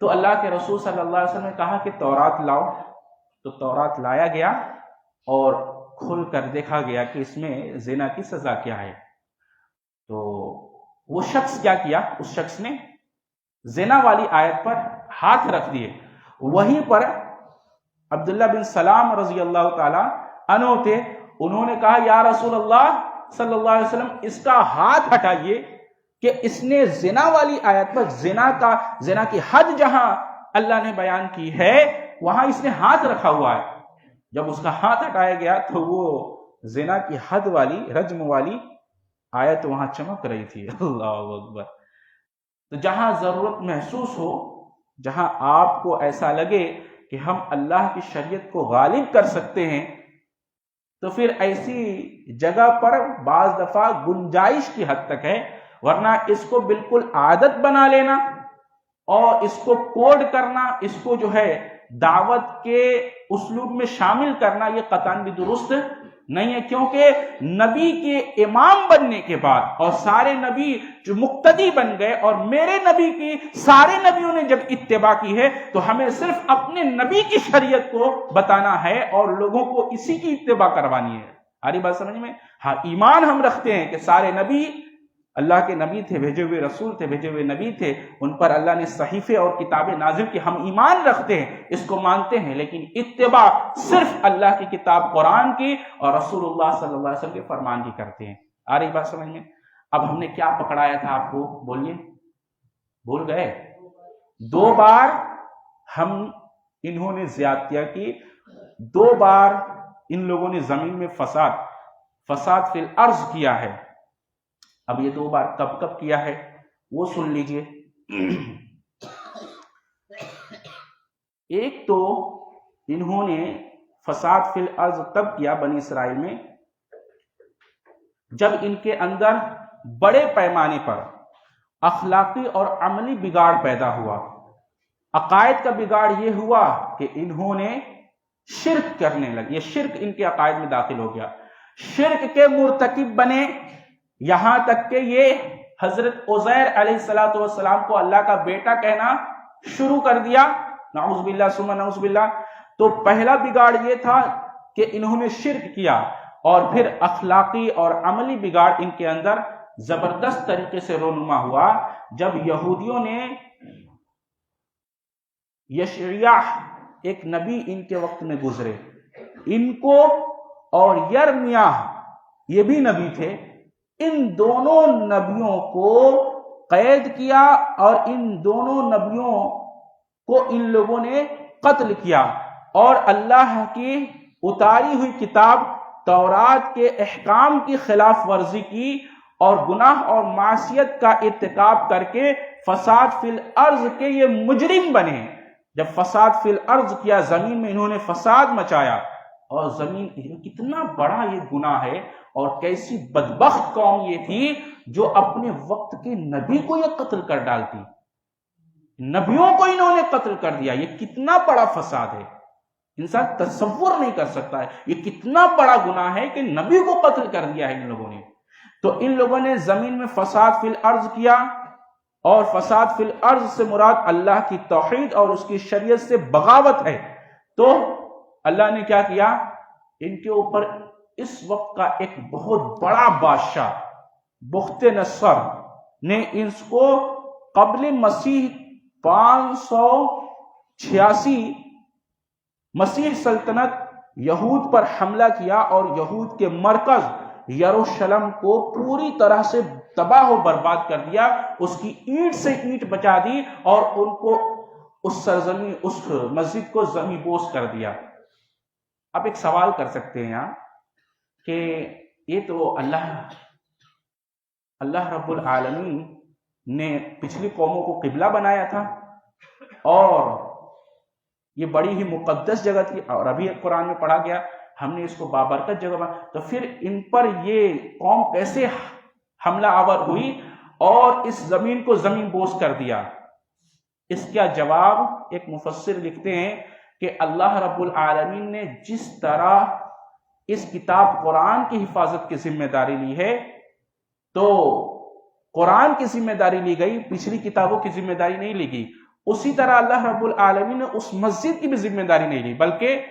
تو اللہ کے رسول صلی اللہ علیہ وسلم نے کہا کہ تورات لاؤ، تو تورات لایا گیا اور کھول کر دیکھا گیا کہ اس میں زنا کی سزا کیا ہے۔ تو وہ شخص کیا کیا؟ اس شخص نے زنا والی آیت پر ہاتھ رکھ دیے۔ وہیں پر عبداللہ بن سلام رضی اللہ تعالی عنہ تھے، انہوں نے کہا یا رسول اللہ صلی اللہ علیہ وسلم اس کا ہاتھ ہٹائیے کہ اس نے زنا والی آیت پر زنا کی حد جہاں اللہ نے بیان کی ہے وہاں اس نے ہاتھ رکھا ہوا ہے۔ جب اس کا ہاتھ ہٹایا گیا تو وہ زنا کی حد والی، رجم والی آیت وہاں چمک رہی تھی۔ اللہ اکبر۔ تو جہاں ضرورت محسوس ہو، جہاں آپ کو ایسا لگے کہ ہم اللہ کی شریعت کو غالب کر سکتے ہیں، تو پھر ایسی جگہ پر بعض دفعہ گنجائش کی حد تک ہے، ورنہ اس کو بالکل عادت بنا لینا اور اس کو کوڈ کرنا، اس کو جو ہے دعوت کے اسلوب میں شامل کرنا، یہ قطعاً بھی درست نہیں ہے، کیونکہ نبی کے امام بننے کے بعد اور سارے نبی جو مقتدی بن گئے اور میرے نبی کی سارے نبیوں نے جب اتباع کی ہے تو ہمیں صرف اپنے نبی کی شریعت کو بتانا ہے اور لوگوں کو اسی کی اتباع کروانی ہے۔ آری بات سمجھ میں؟ ہاں، ایمان ہم رکھتے ہیں کہ سارے نبی اللہ کے نبی تھے، بھیجے ہوئے رسول تھے، بھیجے ہوئے نبی تھے، ان پر اللہ نے صحیفے اور کتابیں نازل کی، ہم ایمان رکھتے ہیں، اس کو مانتے ہیں، لیکن اتباع صرف اللہ کی کتاب قرآن کی اور رسول اللہ صلی اللہ علیہ وسلم کے فرمان کی کرتے ہیں۔ آ رہی بات سمجھ میں؟ اب ہم نے کیا پکڑایا تھا آپ کو؟ بولیے، بھول گئے؟ 2 بار انہوں نے زیادتیاں کی، 2 بار ان لوگوں نے زمین میں فساد فی الارض کیا ہے۔ اب یہ 2 بار کب کب کیا ہے وہ سن لیجئے۔ ایک تو انہوں نے فساد فی الارض تب کیا بنی اسرائیل میں جب ان کے اندر بڑے پیمانے پر اخلاقی اور عملی بگاڑ پیدا ہوا۔ عقائد کا بگاڑ یہ ہوا کہ انہوں نے شرک کرنے لگے، یہ شرک ان کے عقائد میں داخل ہو گیا، شرک کے مرتکب بنے، یہاں تک کہ یہ حضرت عزیر علیہ السلام کو اللہ کا بیٹا کہنا شروع کر دیا، نعوذ باللہ ثم نعوذ باللہ۔ تو پہلا بگاڑ یہ تھا کہ انہوں نے شرک کیا، اور پھر اخلاقی اور عملی بگاڑ ان کے اندر زبردست طریقے سے رونما ہوا جب یہودیوں نے یشعیاہ ایک نبی ان کے وقت میں گزرے، ان کو اور یرمیاہ یہ بھی نبی تھے، ان دونوں نبیوں کو قید کیا اور ان دونوں نبیوں کو ان لوگوں نے قتل کیا، اور اللہ کی اتاری ہوئی کتاب تورات کے احکام کی خلاف ورزی کی اور گناہ اور معصیت کا ارتکاب کر کے فساد فی الارض کے یہ مجرم بنے۔ جب فساد فی الارض کیا، زمین میں انہوں نے فساد مچایا، اور زمین کتنا بڑا یہ گناہ ہے، اور کیسی بدبخت قوم یہ تھی جو اپنے وقت کے نبی کو یہ قتل کر ڈالتی، نبیوں کو انہوں نے قتل کر دیا۔ یہ کتنا بڑا فساد ہے، انسان تصور نہیں کر سکتا ہے، یہ کتنا بڑا گناہ ہے کہ نبی کو قتل کر دیا ہے ان لوگوں نے۔ تو ان لوگوں نے زمین میں فساد فی الارض کیا، اور فساد فی الارض سے مراد اللہ کی توحید اور اس کی شریعت سے بغاوت ہے۔ تو اللہ نے کیا کیا؟ ان کے اوپر اس وقت کا ایک بہت بڑا بادشاہ بخت نصر نے اس کو قبل مسیح 586 مسیح سلطنت یہود پر حملہ کیا اور یہود کے مرکز یروشلم کو پوری طرح سے تباہ و برباد کر دیا، اس کی اینٹ سے اینٹ بچا دی اور ان کو اس مسجد کو زمین بوس کر دیا۔ اب ایک سوال کر سکتے ہیں یہاں کہ یہ تو اللہ رب العالمین نے پچھلی قوموں کو قبلہ بنایا تھا اور یہ بڑی ہی مقدس جگہ تھی، اور ابھی قرآن میں پڑھا گیا ہم نے اس کو بابرکت جگہ بنا، تو پھر ان پر یہ قوم کیسے حملہ آور ہوئی اور اس زمین کو زمین بوس کر دیا؟ اس کا جواب ایک مفسر لکھتے ہیں کہ اللہ رب العالمین نے جس طرح اس کتاب قرآن کی حفاظت کی ذمہ داری لی ہے، تو قرآن کی ذمہ داری لی گئی، پچھلی کتابوں کی ذمہ داری نہیں لی گئی، اسی طرح اللہ رب العالمین نے اس مسجد کی بھی ذمہ داری نہیں لی، بلکہ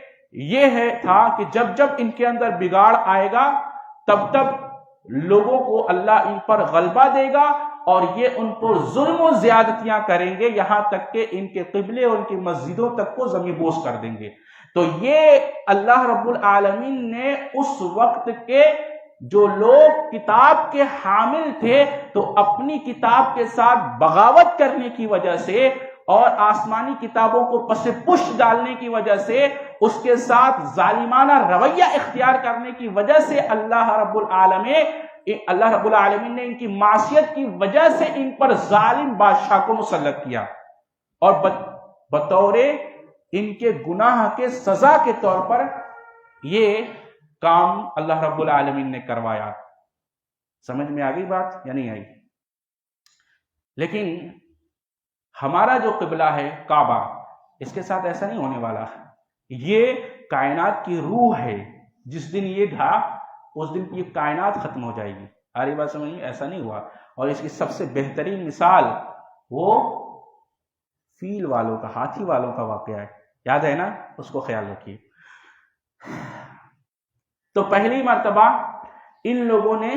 یہ تھا کہ جب ان کے اندر بگاڑ آئے گا تب لوگوں کو اللہ ان پر غلبہ دے گا اور یہ ان پر ظلم و زیادتیاں کریں گے، یہاں تک کہ ان کے قبلے اور ان کی مسجدوں تک کو زمین بوس کر دیں گے۔ تو یہ اللہ رب العالمین نے اس وقت کے جو لوگ کتاب کے حامل تھے تو اپنی کتاب کے ساتھ بغاوت کرنے کی وجہ سے اور آسمانی کتابوں کو پس پش ڈالنے کی وجہ سے، اس کے ساتھ ظالمانہ رویہ اختیار کرنے کی وجہ سے اللہ رب العالمین نے ان کی معصیت کی وجہ سے ان پر ظالم بادشاہ کو مسلط کیا اور بطور ان کے گناہ کے سزا کے طور پر یہ کام اللہ رب العالمین نے کروایا۔ سمجھ میں آ گئی بات یا نہیں آئی؟ لیکن ہمارا جو قبلہ ہے کعبہ، اس کے ساتھ ایسا نہیں ہونے والا، یہ کائنات کی روح ہے، جس دن یہ ڈھا اس دن یہ کائنات ختم ہو جائے گی۔ آ رہی بات سمجھ میں؟ ایسا نہیں ہوا، اور اس کی سب سے بہترین مثال وہ فیل والوں کا، ہاتھی والوں کا واقعہ ہے، یاد ہے نا؟ اس کو خیال رکھیے۔ تو پہلی مرتبہ ان لوگوں نے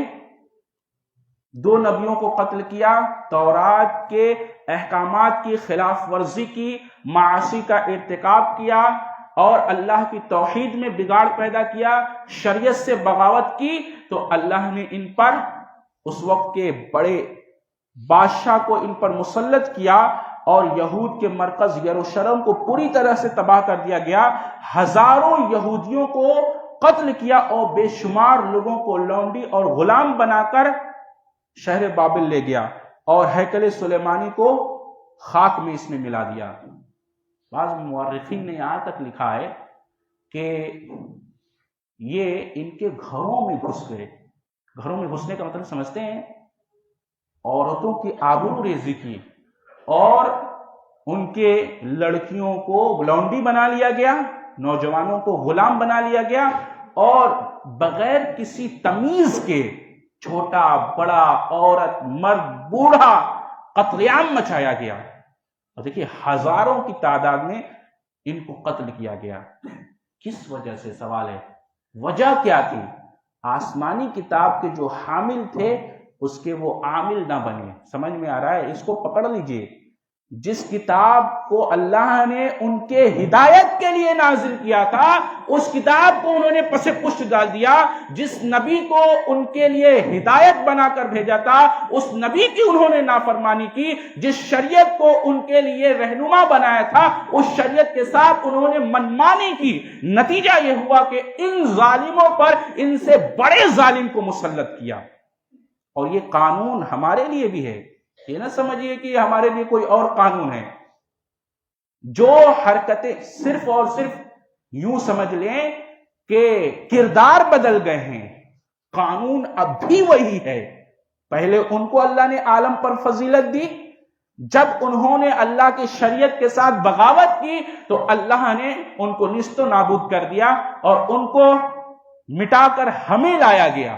2 نبیوں کو قتل کیا، تورات کے احکامات کی خلاف ورزی کی، معاصی کا ارتکاب کیا اور اللہ کی توحید میں بگاڑ پیدا کیا، شریعت سے بغاوت کی، تو اللہ نے ان پر اس وقت کے بڑے بادشاہ کو ان پر مسلط کیا اور یہود کے مرکز یروشلم کو پوری طرح سے تباہ کر دیا گیا، ہزاروں یہودیوں کو قتل کیا اور بے شمار لوگوں کو لونڈی اور غلام بنا کر شہر بابل لے گیا اور ہیکل سلیمانی کو خاک میں اس نے ملا دیا۔ بعض مورخین نے یہاں تک لکھا ہے کہ یہ ان کے گھروں میں گھس گئے۔ گھروں میں گھسنے کا مطلب سمجھتے ہیں؟ عورتوں کی آبرو ریزی کی اور ان کے لڑکیوں کو لونڈی بنا لیا گیا، نوجوانوں کو غلام بنا لیا گیا اور بغیر کسی تمیز کے چھوٹا بڑا عورت مرد بوڑھا قتل عام مچایا گیا، اور دیکھیے ہزاروں کی تعداد میں ان کو قتل کیا گیا۔ کس وجہ سے؟ سوال ہے وجہ کیا تھی؟ آسمانی کتاب کے جو حامل تھے اس کے وہ عامل نہ بنے۔ سمجھ میں آ رہا ہے؟ اس کو پکڑ لیجئے، جس کتاب کو اللہ نے ان کے ہدایت کے لیے نازل کیا تھا اس کتاب کو انہوں نے پس پشت ڈال دیا، جس نبی کو ان کے لیے ہدایت بنا کر بھیجا تھا اس نبی کی انہوں نے نافرمانی کی، جس شریعت کو ان کے لیے رہنما بنایا تھا اس شریعت کے ساتھ انہوں نے منمانی کی۔ نتیجہ یہ ہوا کہ ان ظالموں پر ان سے بڑے ظالم کو مسلط کیا۔ اور یہ قانون ہمارے لیے بھی ہے، یہ نہ سمجھیے کہ ہمارے لیے کوئی اور قانون ہے۔ جو حرکتیں صرف اور صرف یوں سمجھ لیں کہ کردار بدل گئے ہیں، قانون اب بھی وہی ہے۔ پہلے ان کو اللہ نے عالم پر فضیلت دی، جب انہوں نے اللہ کی شریعت کے ساتھ بغاوت کی تو اللہ نے ان کو نیست و نابود کر دیا اور ان کو مٹا کر ہمیں لایا گیا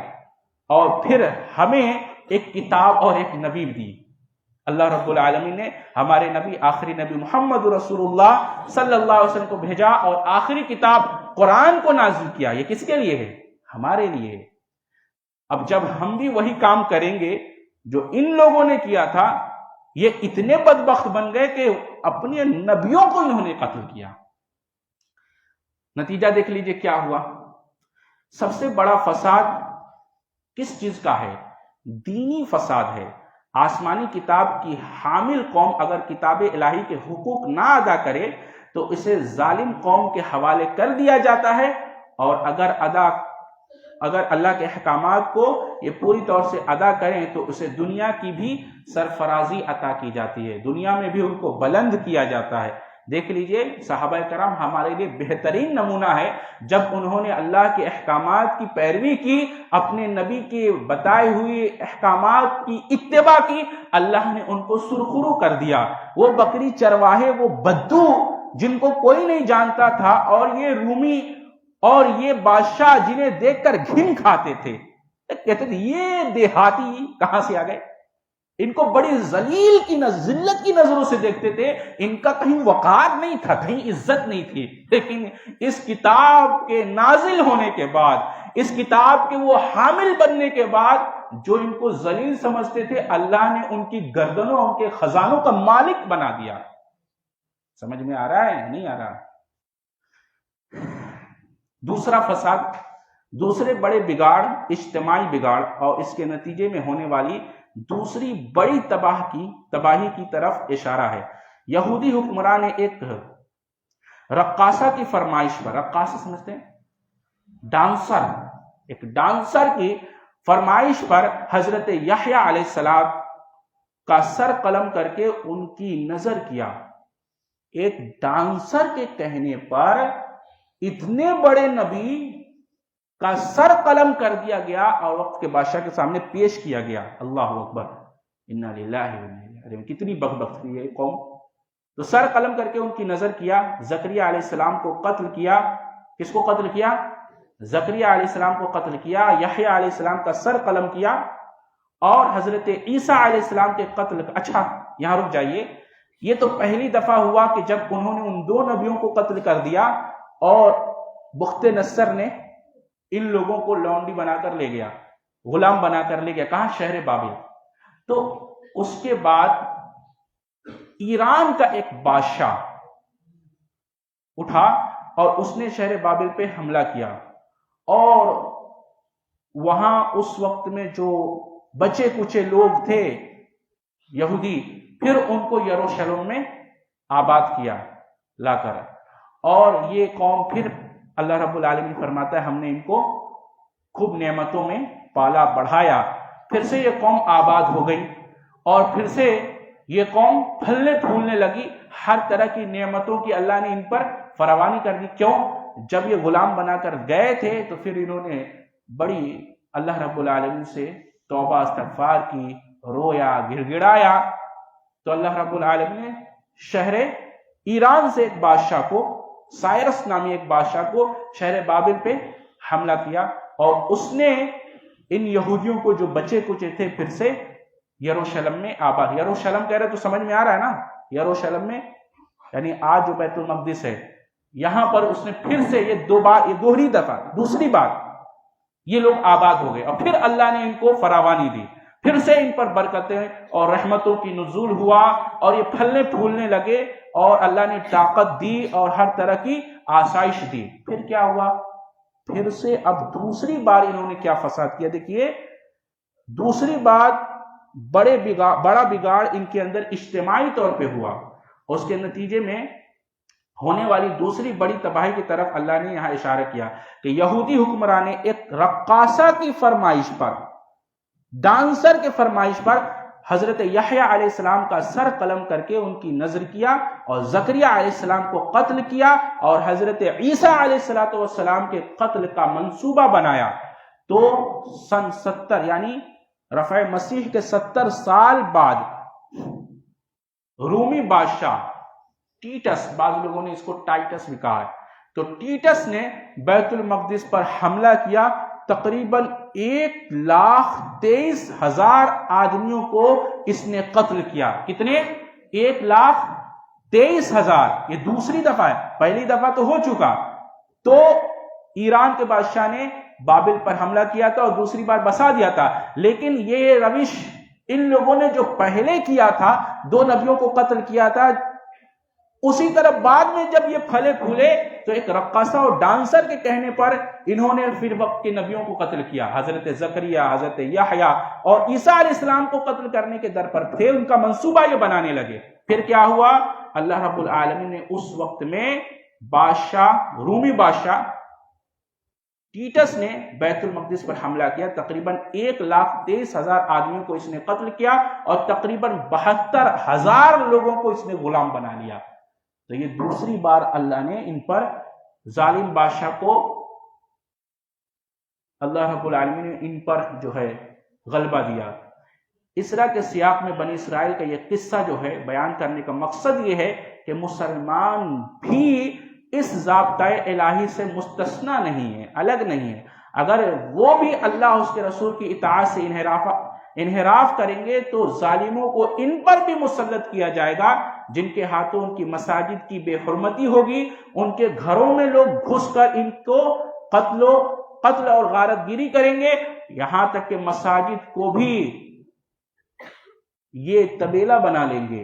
اور پھر ہمیں ایک کتاب اور ایک نبی دی۔ اللہ رب العالمین نے ہمارے نبی آخری نبی محمد رسول اللہ صلی اللہ علیہ وسلم کو بھیجا اور آخری کتاب قرآن کو نازل کیا۔ یہ کس کے لیے ہے؟ ہمارے لیے ہے۔ اب جب ہم بھی وہی کام کریں گے جو ان لوگوں نے کیا تھا، یہ اتنے بدبخت بن گئے کہ اپنے نبیوں کو انہوں نے قتل کیا۔ نتیجہ دیکھ لیجئے کیا ہوا. سب سے بڑا فساد کس چیز کا ہے؟ دینی فساد ہے. آسمانی کتاب کی حامل قوم اگر کتاب الہی کے حقوق نہ ادا کرے تو اسے ظالم قوم کے حوالے کر دیا جاتا ہے، اور اگر اللہ کے احکامات کو یہ پوری طور سے ادا کریں تو اسے دنیا کی بھی سرفرازی عطا کی جاتی ہے، دنیا میں بھی ان کو بلند کیا جاتا ہے. دیکھ لیجئے صحابہ کرام ہمارے لیے بہترین نمونہ ہے. جب انہوں نے اللہ کے احکامات کی پیروی کی، اپنے نبی کے بتائے ہوئے احکامات کی اتباع کی، اللہ نے ان کو سرخرو کر دیا. وہ بکری چرواہے، وہ بدو جن کو کوئی نہیں جانتا تھا، اور یہ رومی اور یہ بادشاہ جنہیں دیکھ کر گھن کھاتے تھے، کہتے تھے یہ دیہاتی کہاں سے آ گئے. ان کو بڑی ذلت کی نظروں سے دیکھتے تھے. ان کا کہیں وقار نہیں تھا، کہیں عزت نہیں تھی. لیکن اس کتاب کے نازل ہونے کے بعد، اس کتاب کے وہ حامل بننے کے بعد، جو ان کو ذلیل سمجھتے تھے، اللہ نے ان کی گردنوں، ان کے خزانوں کا مالک بنا دیا. سمجھ میں آ رہا ہے نہیں آ رہا؟ دوسرا فساد، دوسرے بڑے بگاڑ، اجتماعی بگاڑ، اور اس کے نتیجے میں ہونے والی دوسری بڑی تباہی کی طرف اشارہ ہے. یہودی حکمراں نے ایک رقاصہ کی فرمائش پر، رقاصہ سمجھتے ہیں؟ ڈانسر، ایک ڈانسر کی فرمائش پر حضرت یحییٰ علیہ السلام کا سر قلم کر کے ان کی نظر کیا. ایک ڈانسر کے کہنے پر اتنے بڑے نبی کا سر قلم کر دیا گیا اور وقت کے بادشاہ کے سامنے پیش کیا گیا. اللہ اکبر، انا للہ و انا الیہ راجعون. کتنی بخت تھی یہ قوم. تو سر قلم کر کے ان کی نظر کیا. زکریا علیہ السلام کو قتل کیا. کس کو قتل کیا؟ زکریا علیہ السلام کو قتل کیا. یحییٰ علیہ السلام کا سر قلم کیا، اور حضرت عیسیٰ علیہ السلام کے قتل. اچھا یہاں رک جائیے. یہ تو پہلی دفعہ ہوا کہ جب انہوں نے ان دو نبیوں کو قتل کر دیا، اور بخت نصر نے ان لوگوں کو لونڈی بنا کر لے گیا، غلام بنا کر لے گیا. کہاں؟ شہر بابل. تو اس کے بعد ایران کا ایک بادشاہ اٹھا اور اس نے شہر بابل پہ حملہ کیا، اور وہاں اس وقت میں جو بچے کچے لوگ تھے یہودی، پھر ان کو یروشلم میں آباد کیا لا کر. اور یہ قوم پھر اللہ رب العالمین فرماتا ہے ہم نے ان کو خوب نعمتوں میں پالا بڑھایا. پھر سے یہ قوم آباد ہو گئی، اور پھر سے یہ قوم پھلنے پھولنے لگی. ہر طرح کی نعمتوں کی اللہ نے ان پر فراوانی کر دی. کیوں؟ جب یہ غلام بنا کر گئے تھے تو پھر انہوں نے بڑی اللہ رب العالمین سے توبہ استغفار کی، رویا، گڑ گڑایا. تو اللہ رب العالمین نے شہر ایران سے ایک بادشاہ کو، سائرس نامی ایک بادشاہ کو شہر بابل پہ حملہ کیا، اور اس نے ان یہودیوں کو جو بچے کچے تھے پھر سے یروشلم میں آباد. یروشلم کہہ رہے تو سمجھ میں آ رہا ہے نا؟ یروشلم میں یعنی آج جو بیت المقدس ہے، یہاں پر اس نے پھر سے یہ دوہری دفعہ، دوسری بار یہ لوگ آباد ہو گئے، اور پھر اللہ نے ان کو فراوانی دی. پھر سے ان پر برکتیں اور رحمتوں کی نزول ہوا، اور یہ پھلنے پھولنے لگے، اور اللہ نے طاقت دی اور ہر طرح کی آسائش دی. پھر کیا ہوا؟ پھر سے اب دوسری بار انہوں نے کیا فساد کیا؟ دیکھیے دوسری بار بڑا بگاڑ ان کے اندر اجتماعی طور پہ ہوا. اس کے نتیجے میں ہونے والی دوسری بڑی تباہی کی طرف اللہ نے یہاں اشارہ کیا کہ یہودی حکمران نے ایک رقاصہ کی فرمائش پر، ڈانسر کے فرمائش پر حضرت یحییٰ علیہ السلام کا سر قلم کر کے ان کی نظر کیا، اور زکریا علیہ السلام کو قتل کیا، اور حضرت عیسیٰ علیہ السلام کے قتل کا منصوبہ بنایا. تو سن 70 یعنی رفع مسیح کے 70 سال بعد رومی بادشاہ ٹیٹس، بعض لوگوں نے اس کو ٹائٹس بھی کہا ہے، تو ٹیٹس نے بیت المقدس پر حملہ کیا. تقریباً 1,23,000 آدمیوں کو اس نے قتل کیا. کتنے؟ 1,23,000. یہ دوسری دفعہ ہے، پہلی دفعہ تو ہو چکا. تو ایران کے بادشاہ نے بابل پر حملہ کیا تھا اور دوسری بار بسا دیا تھا، لیکن یہ روش ان لوگوں نے جو پہلے کیا تھا، دو نبیوں کو قتل کیا تھا، اسی طرح بعد میں جب یہ پھلے پھولے تو ایک رقاصہ اور ڈانسر کے کہنے پر انہوں نے پھر وقت کے نبیوں کو قتل کیا، حضرت زکریا، حضرت یحییٰ اور عیسیٰ علیہ السلام کو قتل کرنے کے در پر تھے، ان کا منصوبہ یہ بنانے لگے۔ پھر کیا ہوا؟ اللہ رب العالمین نے اس وقت میں بادشاہ، رومی بادشاہ ٹیٹس نے بیت المقدس پر حملہ کیا، تقریباً 1,23,000 آدمیوں کو اس نے قتل کیا اور تقریباً 72,000 لوگوں کو اس نے غلام بنا لیا۔ تو یہ دوسری بار اللہ نے ان پر، ظالم بادشاہ کو اللہ رب العالمین نے ان پر جو ہے غلبہ دیا۔ اسرا کے سیاق میں بنی اسرائیل کا یہ قصہ جو ہے بیان کرنے کا مقصد یہ ہے کہ مسلمان بھی اس ضابطۂ الہی سے مستثنا نہیں ہے، الگ نہیں ہے۔ اگر وہ بھی اللہ اس کے رسول کی اطاعت سے انحراف کریں گے تو ظالموں کو ان پر بھی مسلط کیا جائے گا، جن کے ہاتھوں ان کی مساجد کی بے حرمتی ہوگی، ان کے گھروں میں لوگ گھس کر ان کو قتل اور غارت گیری کریں گے، یہاں تک کہ مساجد کو بھی یہ طبیلہ بنا لیں گے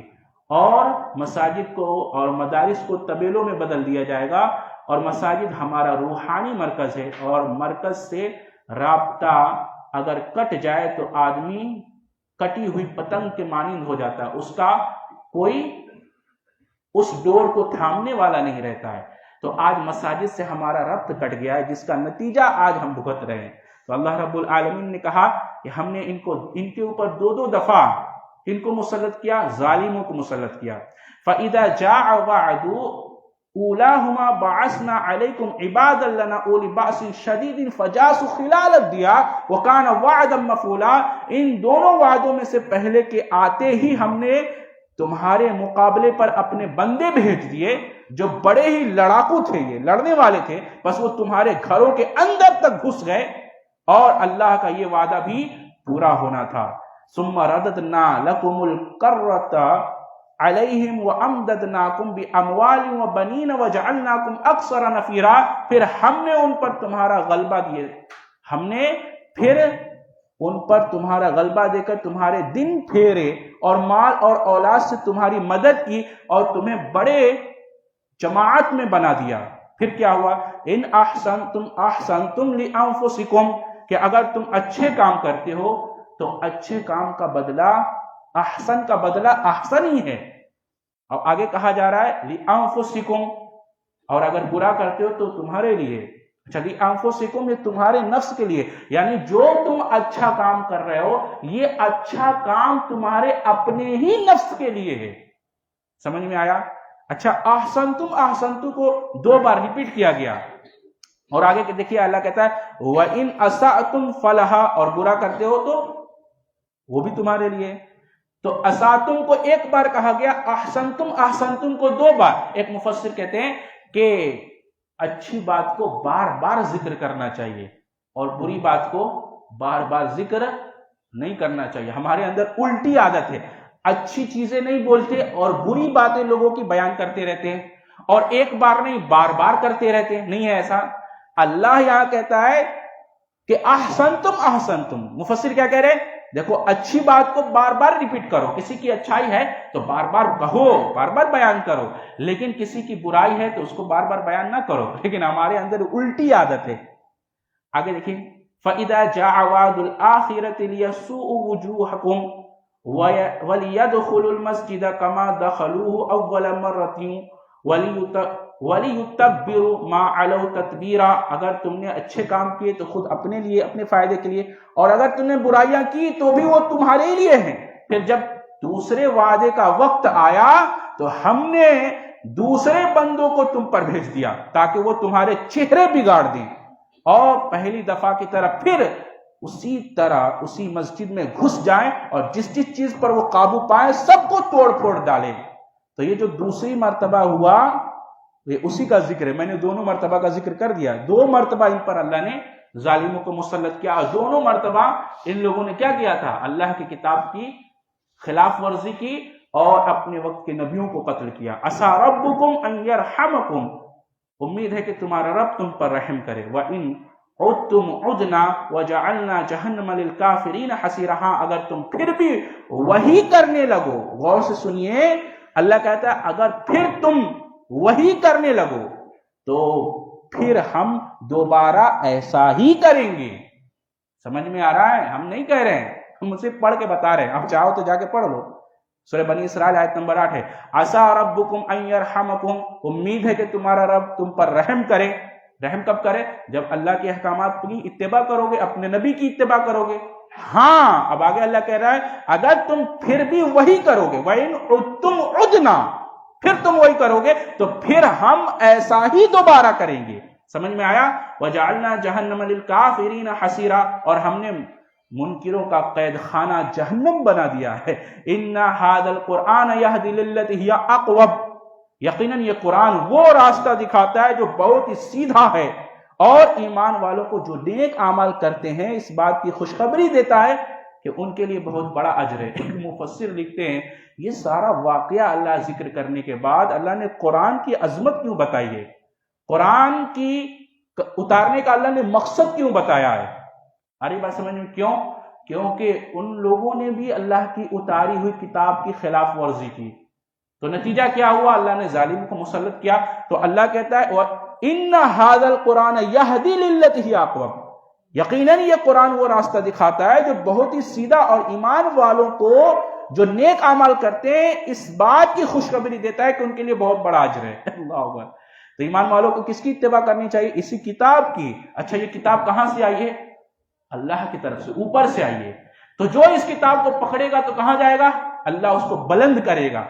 اور مساجد کو اور مدارس کو طبیلوں میں بدل دیا جائے گا۔ اور مساجد ہمارا روحانی مرکز ہے، اور مرکز سے رابطہ اگر کٹ جائے تو آدمی کٹی ہوئی پتنگ کے مانند ہو جاتا ہے، اس کا کوئی اس ڈور کو تھامنے والا نہیں رہتا ہے۔ تو آج مساجد سے ہمارا ربط کٹ گیا ہے، جس کا نتیجہ آج ہم بھگت رہے ہیں۔ تو اللہ رب العالمین نے کہا کہ ہم نے ان کے اوپر 2 دفعہ ان کو مسلط کیا، ظالموں کو مسلط کیا۔ فَإِذَا جَاءَ وَعْدُ أُولَاهُمَا بَعَثْنَا عَلَيْكُمْ عِبَادًا لَنَا أُولِي بَأْسٍ شَدِيدٍ فَجَاسُوا خِلَالَ الدِّيَارِ وَكَانَ وَعْدًا مَفْعُولًا۔ ان دونوں وعدوں میں سے پہلے کے آتے ہی ہم نے تمہارے مقابلے پر اپنے بندے بھیج دیے جو بڑے ہی لڑاکو تھے، یہ لڑنے والے تھے، بس وہ تمہارے گھروں کے اندر تک گھس گئے، اور اللہ کا یہ وعدہ بھی پورا ہونا تھا۔ ثم رددنا لكم الكرة عليهم وامددناكم باموال وبنين وجعلناكم اكثر نفيرا۔ پھر ہم نے ان پر تمہارا غلبہ دیے، ہم نے پھر ان پر تمہارا غلبہ دے کر تمہارے دن پھیرے اور مال اور اولاد سے تمہاری مدد کی اور تمہیں بڑے جماعت میں بنا دیا۔ پھر کیا ہوا؟ ان احسنتم لانفسکم، کہ اگر تم اچھے کام کرتے ہو تو اچھے کام کا بدلہ، احسن کا بدلہ احسن ہی ہے، اور آگے کہا جا رہا ہے لِأَنفُسِكُمْ، اور اگر برا کرتے ہو تو تمہارے لیے، اچھا لِأَنفُسِكُمْ یہ تمہارے نفس کے لیے، یعنی جو تم اچھا کام کر رہے ہو یہ اچھا کام تمہارے اپنے ہی نفس کے لیے ہے۔ سمجھ میں آیا؟ اچھا احسنتم کو 2 بار ریپیٹ کیا گیا، اور آگے کہ دیکھیے اللہ کہتا ہے وَإِنْ أَسَأْتُمْ فَلَهَا، اور برا کرتے ہو تو وہ بھی تمہارے لیے۔ تو اساتم کو 1 بار کہا گیا، احسنتم کو 2 بار۔ ایک مفسر کہتے ہیں کہ اچھی بات کو بار بار ذکر کرنا چاہیے اور بری بات کو بار بار ذکر نہیں کرنا چاہیے۔ ہمارے اندر الٹی عادت ہے، اچھی چیزیں نہیں بولتے اور بری باتیں لوگوں کی بیان کرتے رہتے ہیں، اور 1 بار نہیں بار بار کرتے رہتے ہیں۔ نہیں ہے ایسا۔ اللہ یہاں کہتا ہے کہ احسنتم، مفسر کیا کہہ رہے ہیں؟ دیکھو اچھی بات کو بار بار ریپیٹ کرو، کسی کی اچھائی ہے تو بار بار کہو، بار بار بیان کرو، لیکن کسی کی برائی ہے تو اس کو بار بار بیان نہ کرو۔ لیکن ہمارے اندر الٹی عادت ہے۔ آگے دیکھیں فَإِذَا جَاءَ وَعْدُ الْآخِرَةِ لِيَسُوءُوا وُجُوهَكُمْ وَلِيَدْخُلُوا الْمَسْجِدَ كَمَا دَخَلُوهُ أَوَّلَ مَرَّةٍ وَلِيُتَبِّرُوا مَا عَلَوْا تَتْبِيرًا۔ اگر تم نے اچھے کام کیے تو خود اپنے لیے، اپنے فائدے کے لیے، اور اگر تم نے برائیاں کی تو بھی وہ تمہارے لیے ہیں۔ پھر جب دوسرے وعدے کا وقت آیا تو ہم نے دوسرے بندوں کو تم پر بھیج دیا تاکہ وہ تمہارے چہرے بگاڑ دیں، اور پہلی دفعہ کی طرح پھر اسی طرح اسی مسجد میں گھس جائیں اور جس چیز پر وہ قابو پائیں سب کو توڑ پھوڑ ڈالیں۔ تو یہ جو دوسری مرتبہ ہوا یہ اسی کا ذکر ہے۔ میں نے دونوں مرتبہ کا ذکر کر دیا، 2 مرتبہ ان پر اللہ نے ظالموں کو مسلط کیا، اور دونوں مرتبہ ان لوگوں نے کیا کیا تھا؟ اللہ کی کتاب کی خلاف ورزی کی اور اپنے وقت کے نبیوں کو قتل کیا۔ عَسَىٰ رَبُّكُمْ أَن يَرْحَمَكُمْ، امید ہے کہ تمہارا رب تم پر رحم کرے۔ وَإِنْ عُدْتُمْ عُدْنَا وَجَعَلْنَا جَهَنَّمَ لِلْكَافِرِينَ حَصِيرًا، اگر تم پھر بھی وہی کرنے لگو، غور سے سنیے، اللہ کہتا ہے اگر پھر تم وہی کرنے لگو تو پھر ہم دوبارہ ایسا ہی کریں گے. سمجھ میں آ رہا ہے؟ ہم نہیں کہہ رہے ہیں، ہم اسے پڑھ کے بتا رہے ہیں. آپ چاہو تو جا کے پڑھ لو. سورہ بنی اسرائیل آیت نمبر 8 ہے. عسیٰ ربکم ان یرحمکم، امید ہے کہ تمہارا رب تم پر رحم کرے. رحم کب کرے؟ جب اللہ کے احکامات کی اتباع کرو گے، اپنے نبی کی اتباع کرو گے. ہاں اب آگے اللہ کہہ رہا ہے اگر تم پھر بھی وہی کرو گے، وَإِنْ عُدْتُمْ عُدْنَا، پھر تم وہی کرو گے تو پھر ہم ایسا ہی دوبارہ کریں گے. سمجھ میں آیا؟ وَجَعَلْنَا جَهَنَّمَ لِلْكَافِرِينَ حَصِيرًا، اور ہم نے منکروں کا قید خانہ جہنم بنا دیا ہے. إِنَّ هَذَا الْقُرْآنَ يَهْدِي لِلَّتِي هِيَ أَقْوَمُ، یقیناً یہ قرآن وہ راستہ دکھاتا ہے جو بہت ہی سیدھا ہے، اور ایمان والوں کو جو نیک اعمال کرتے ہیں اس بات کی خوشخبری دیتا ہے کہ ان کے لیے بہت بڑا اجر ہے. ایک مفسر لکھتے ہیں یہ سارا واقعہ اللہ ذکر کرنے کے بعد اللہ نے قرآن کی عظمت کیوں بتائی ہے، قرآن کی اتارنے کا اللہ نے مقصد کیوں بتایا ہے. ارے بات سمجھ میں؟ کیوں؟ کیونکہ ان لوگوں نے بھی اللہ کی اتاری ہوئی کتاب کی خلاف ورزی کی، تو نتیجہ کیا ہوا؟ اللہ نے ظالم کو مسلط کیا. تو اللہ کہتا ہے وَإِنَّ هَذَا الْقُرْآنَ يَهْدِي لِلَّتِي هِيَ أَقْوَمُ، یقیناً یہ قرآن وہ راستہ دکھاتا ہے جو بہت ہی سیدھا، اور ایمان والوں کو جو نیک اعمال کرتے ہیں اس بات کی خوشخبری دیتا ہے کہ ان کے لیے بہت بڑا اجر ہے. اللہ اکبر. تو ایمان والوں کو کس کی اتباع کرنی چاہیے؟ اسی کتاب کی. اچھا یہ کتاب کہاں سے آئی ہے؟ اللہ کی طرف سے، اوپر سے آئی ہے. تو جو اس کتاب کو پکڑے گا تو کہاں جائے گا؟ اللہ اس کو بلند کرے گا،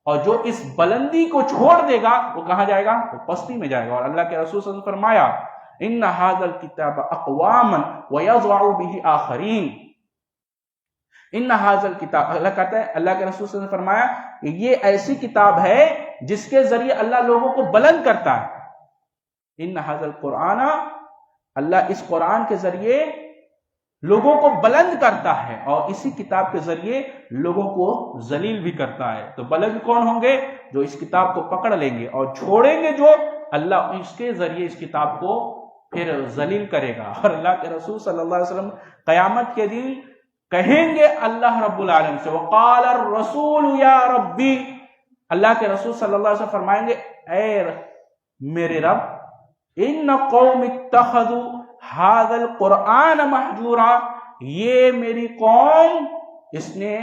اور جو اس بلندی کو چھوڑ دے گا وہ کہاں جائے گا؟ وہ پستی میں جائے گا. اور اللہ کے رسول صلی اللہ علیہ وسلم نے فرمایا ان هذا الكتاب اقواما ويضع به آخرین. ان هذا الكتاب، اللہ کہتا ہے، اللہ کے رسول صلی اللہ علیہ وسلم نے فرمایا کہ یہ ایسی کتاب ہے جس کے ذریعے اللہ لوگوں کو بلند کرتا ہے. ان هذا القرآن، اللہ اس قرآن کے ذریعے لوگوں کو بلند کرتا ہے، اور اسی کتاب کے ذریعے لوگوں کو ذلیل بھی کرتا ہے. تو بلند کون ہوں گے؟ جو اس کتاب کو پکڑ لیں گے، اور چھوڑیں گے جو اللہ اس کے ذریعے اس کتاب کو پھر ذلیل کرے گا. اور اللہ کے رسول صلی اللہ علیہ وسلم قیامت کے دن کہیں گے اللہ رب العالمین سے وقال الرسول یا ربی، اللہ کے رسول صلی اللہ علیہ وسلم فرمائیں گے اے میرے رب، ان قوم اتخذوا هذا القرآن مہجورا، یہ میری قوم اس نے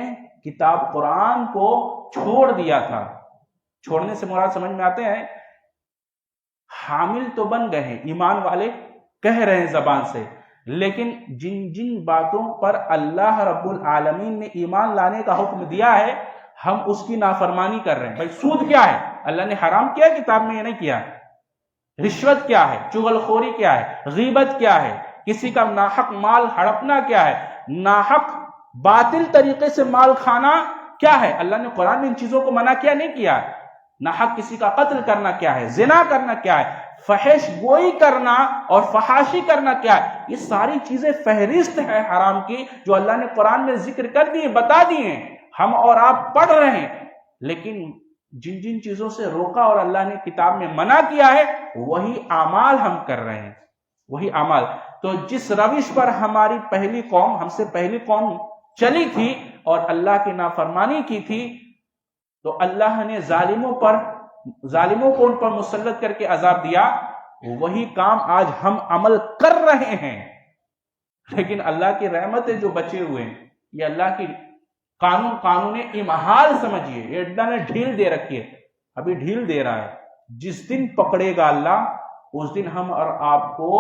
کتاب قرآن کو چھوڑ دیا تھا. چھوڑنے سے مراد سمجھ میں آتے ہیں، حامل تو بن گئے ہیں، ایمان والے کہہ رہے ہیں زبان سے، لیکن جن جن باتوں پر اللہ رب العالمین نے ایمان لانے کا حکم دیا ہے ہم اس کی نافرمانی کر رہے ہیں. بھائی سود کیا ہے؟ اللہ نے حرام کیا کتاب میں؟ یہ نہیں کیا. رشوت کیا ہے؟ چغل خوری کیا ہے؟ غیبت کیا ہے؟ کسی کا ناحق مال ہڑپنا کیا ہے؟ ناحق باطل طریقے سے مال کھانا کیا ہے؟ اللہ نے قرآن میں ان چیزوں کو منع کیا نہیں کیا. ناحق کسی کا قتل کرنا کیا ہے؟ زنا کرنا کیا ہے؟ فحش گوئی کرنا اور فحاشی کرنا کیا ہے؟ یہ ساری چیزیں فہرست ہے حرام کی جو اللہ نے قرآن میں ذکر کر دی، بتا دی ہیں، ہم اور آپ پڑھ رہے ہیں. لیکن جن جن چیزوں سے روکا اور اللہ نے کتاب میں منع کیا ہے وہی اعمال ہم کر رہے ہیں، وہی اعمال. تو جس روش پر ہماری پہلی قوم، ہم سے پہلی قوم چلی تھی اور اللہ کی نافرمانی کی تھی، تو اللہ نے ظالموں کو ان پر مسلط کر کے عذاب دیا. وہی کام آج ہم عمل کر رہے ہیں. لیکن اللہ کی رحمت جو بچے ہوئے ہیں، یہ اللہ کی قانون امہال سمجھیے، یہ اللہ نے ڈھیل دے رکھی ہے، ابھی ڈھیل دے رہا ہے. جس دن پکڑے گا اللہ، اس دن ہم اور آپ کو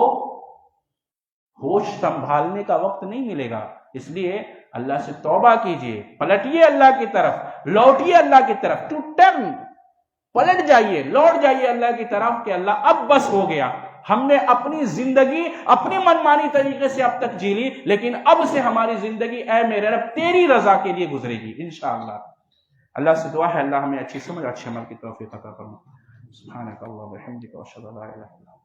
ہوش سنبھالنے کا وقت نہیں ملے گا. اس لیے اللہ سے توبہ کیجئے، پلٹیے اللہ کی طرف، لوٹیے اللہ کی طرف. ٹو ٹرن، پلٹ جائیے، لوٹ جائیے اللہ کی طرف کہ اللہ اب بس ہو گیا، ہم نے اپنی زندگی اپنی منمانی طریقے سے اب تک جی لی، لیکن اب سے ہماری زندگی اے میرے رب تیری رضا کے لیے گزرے گی انشاءاللہ. اللہ سے دعا ہے اللہ ہمیں اچھی سمجھ، اچھے عمل کی توفیق عطا فرمائے. سبحانک اللہم و بحمدک، اشہد ان لا الہ الا انت.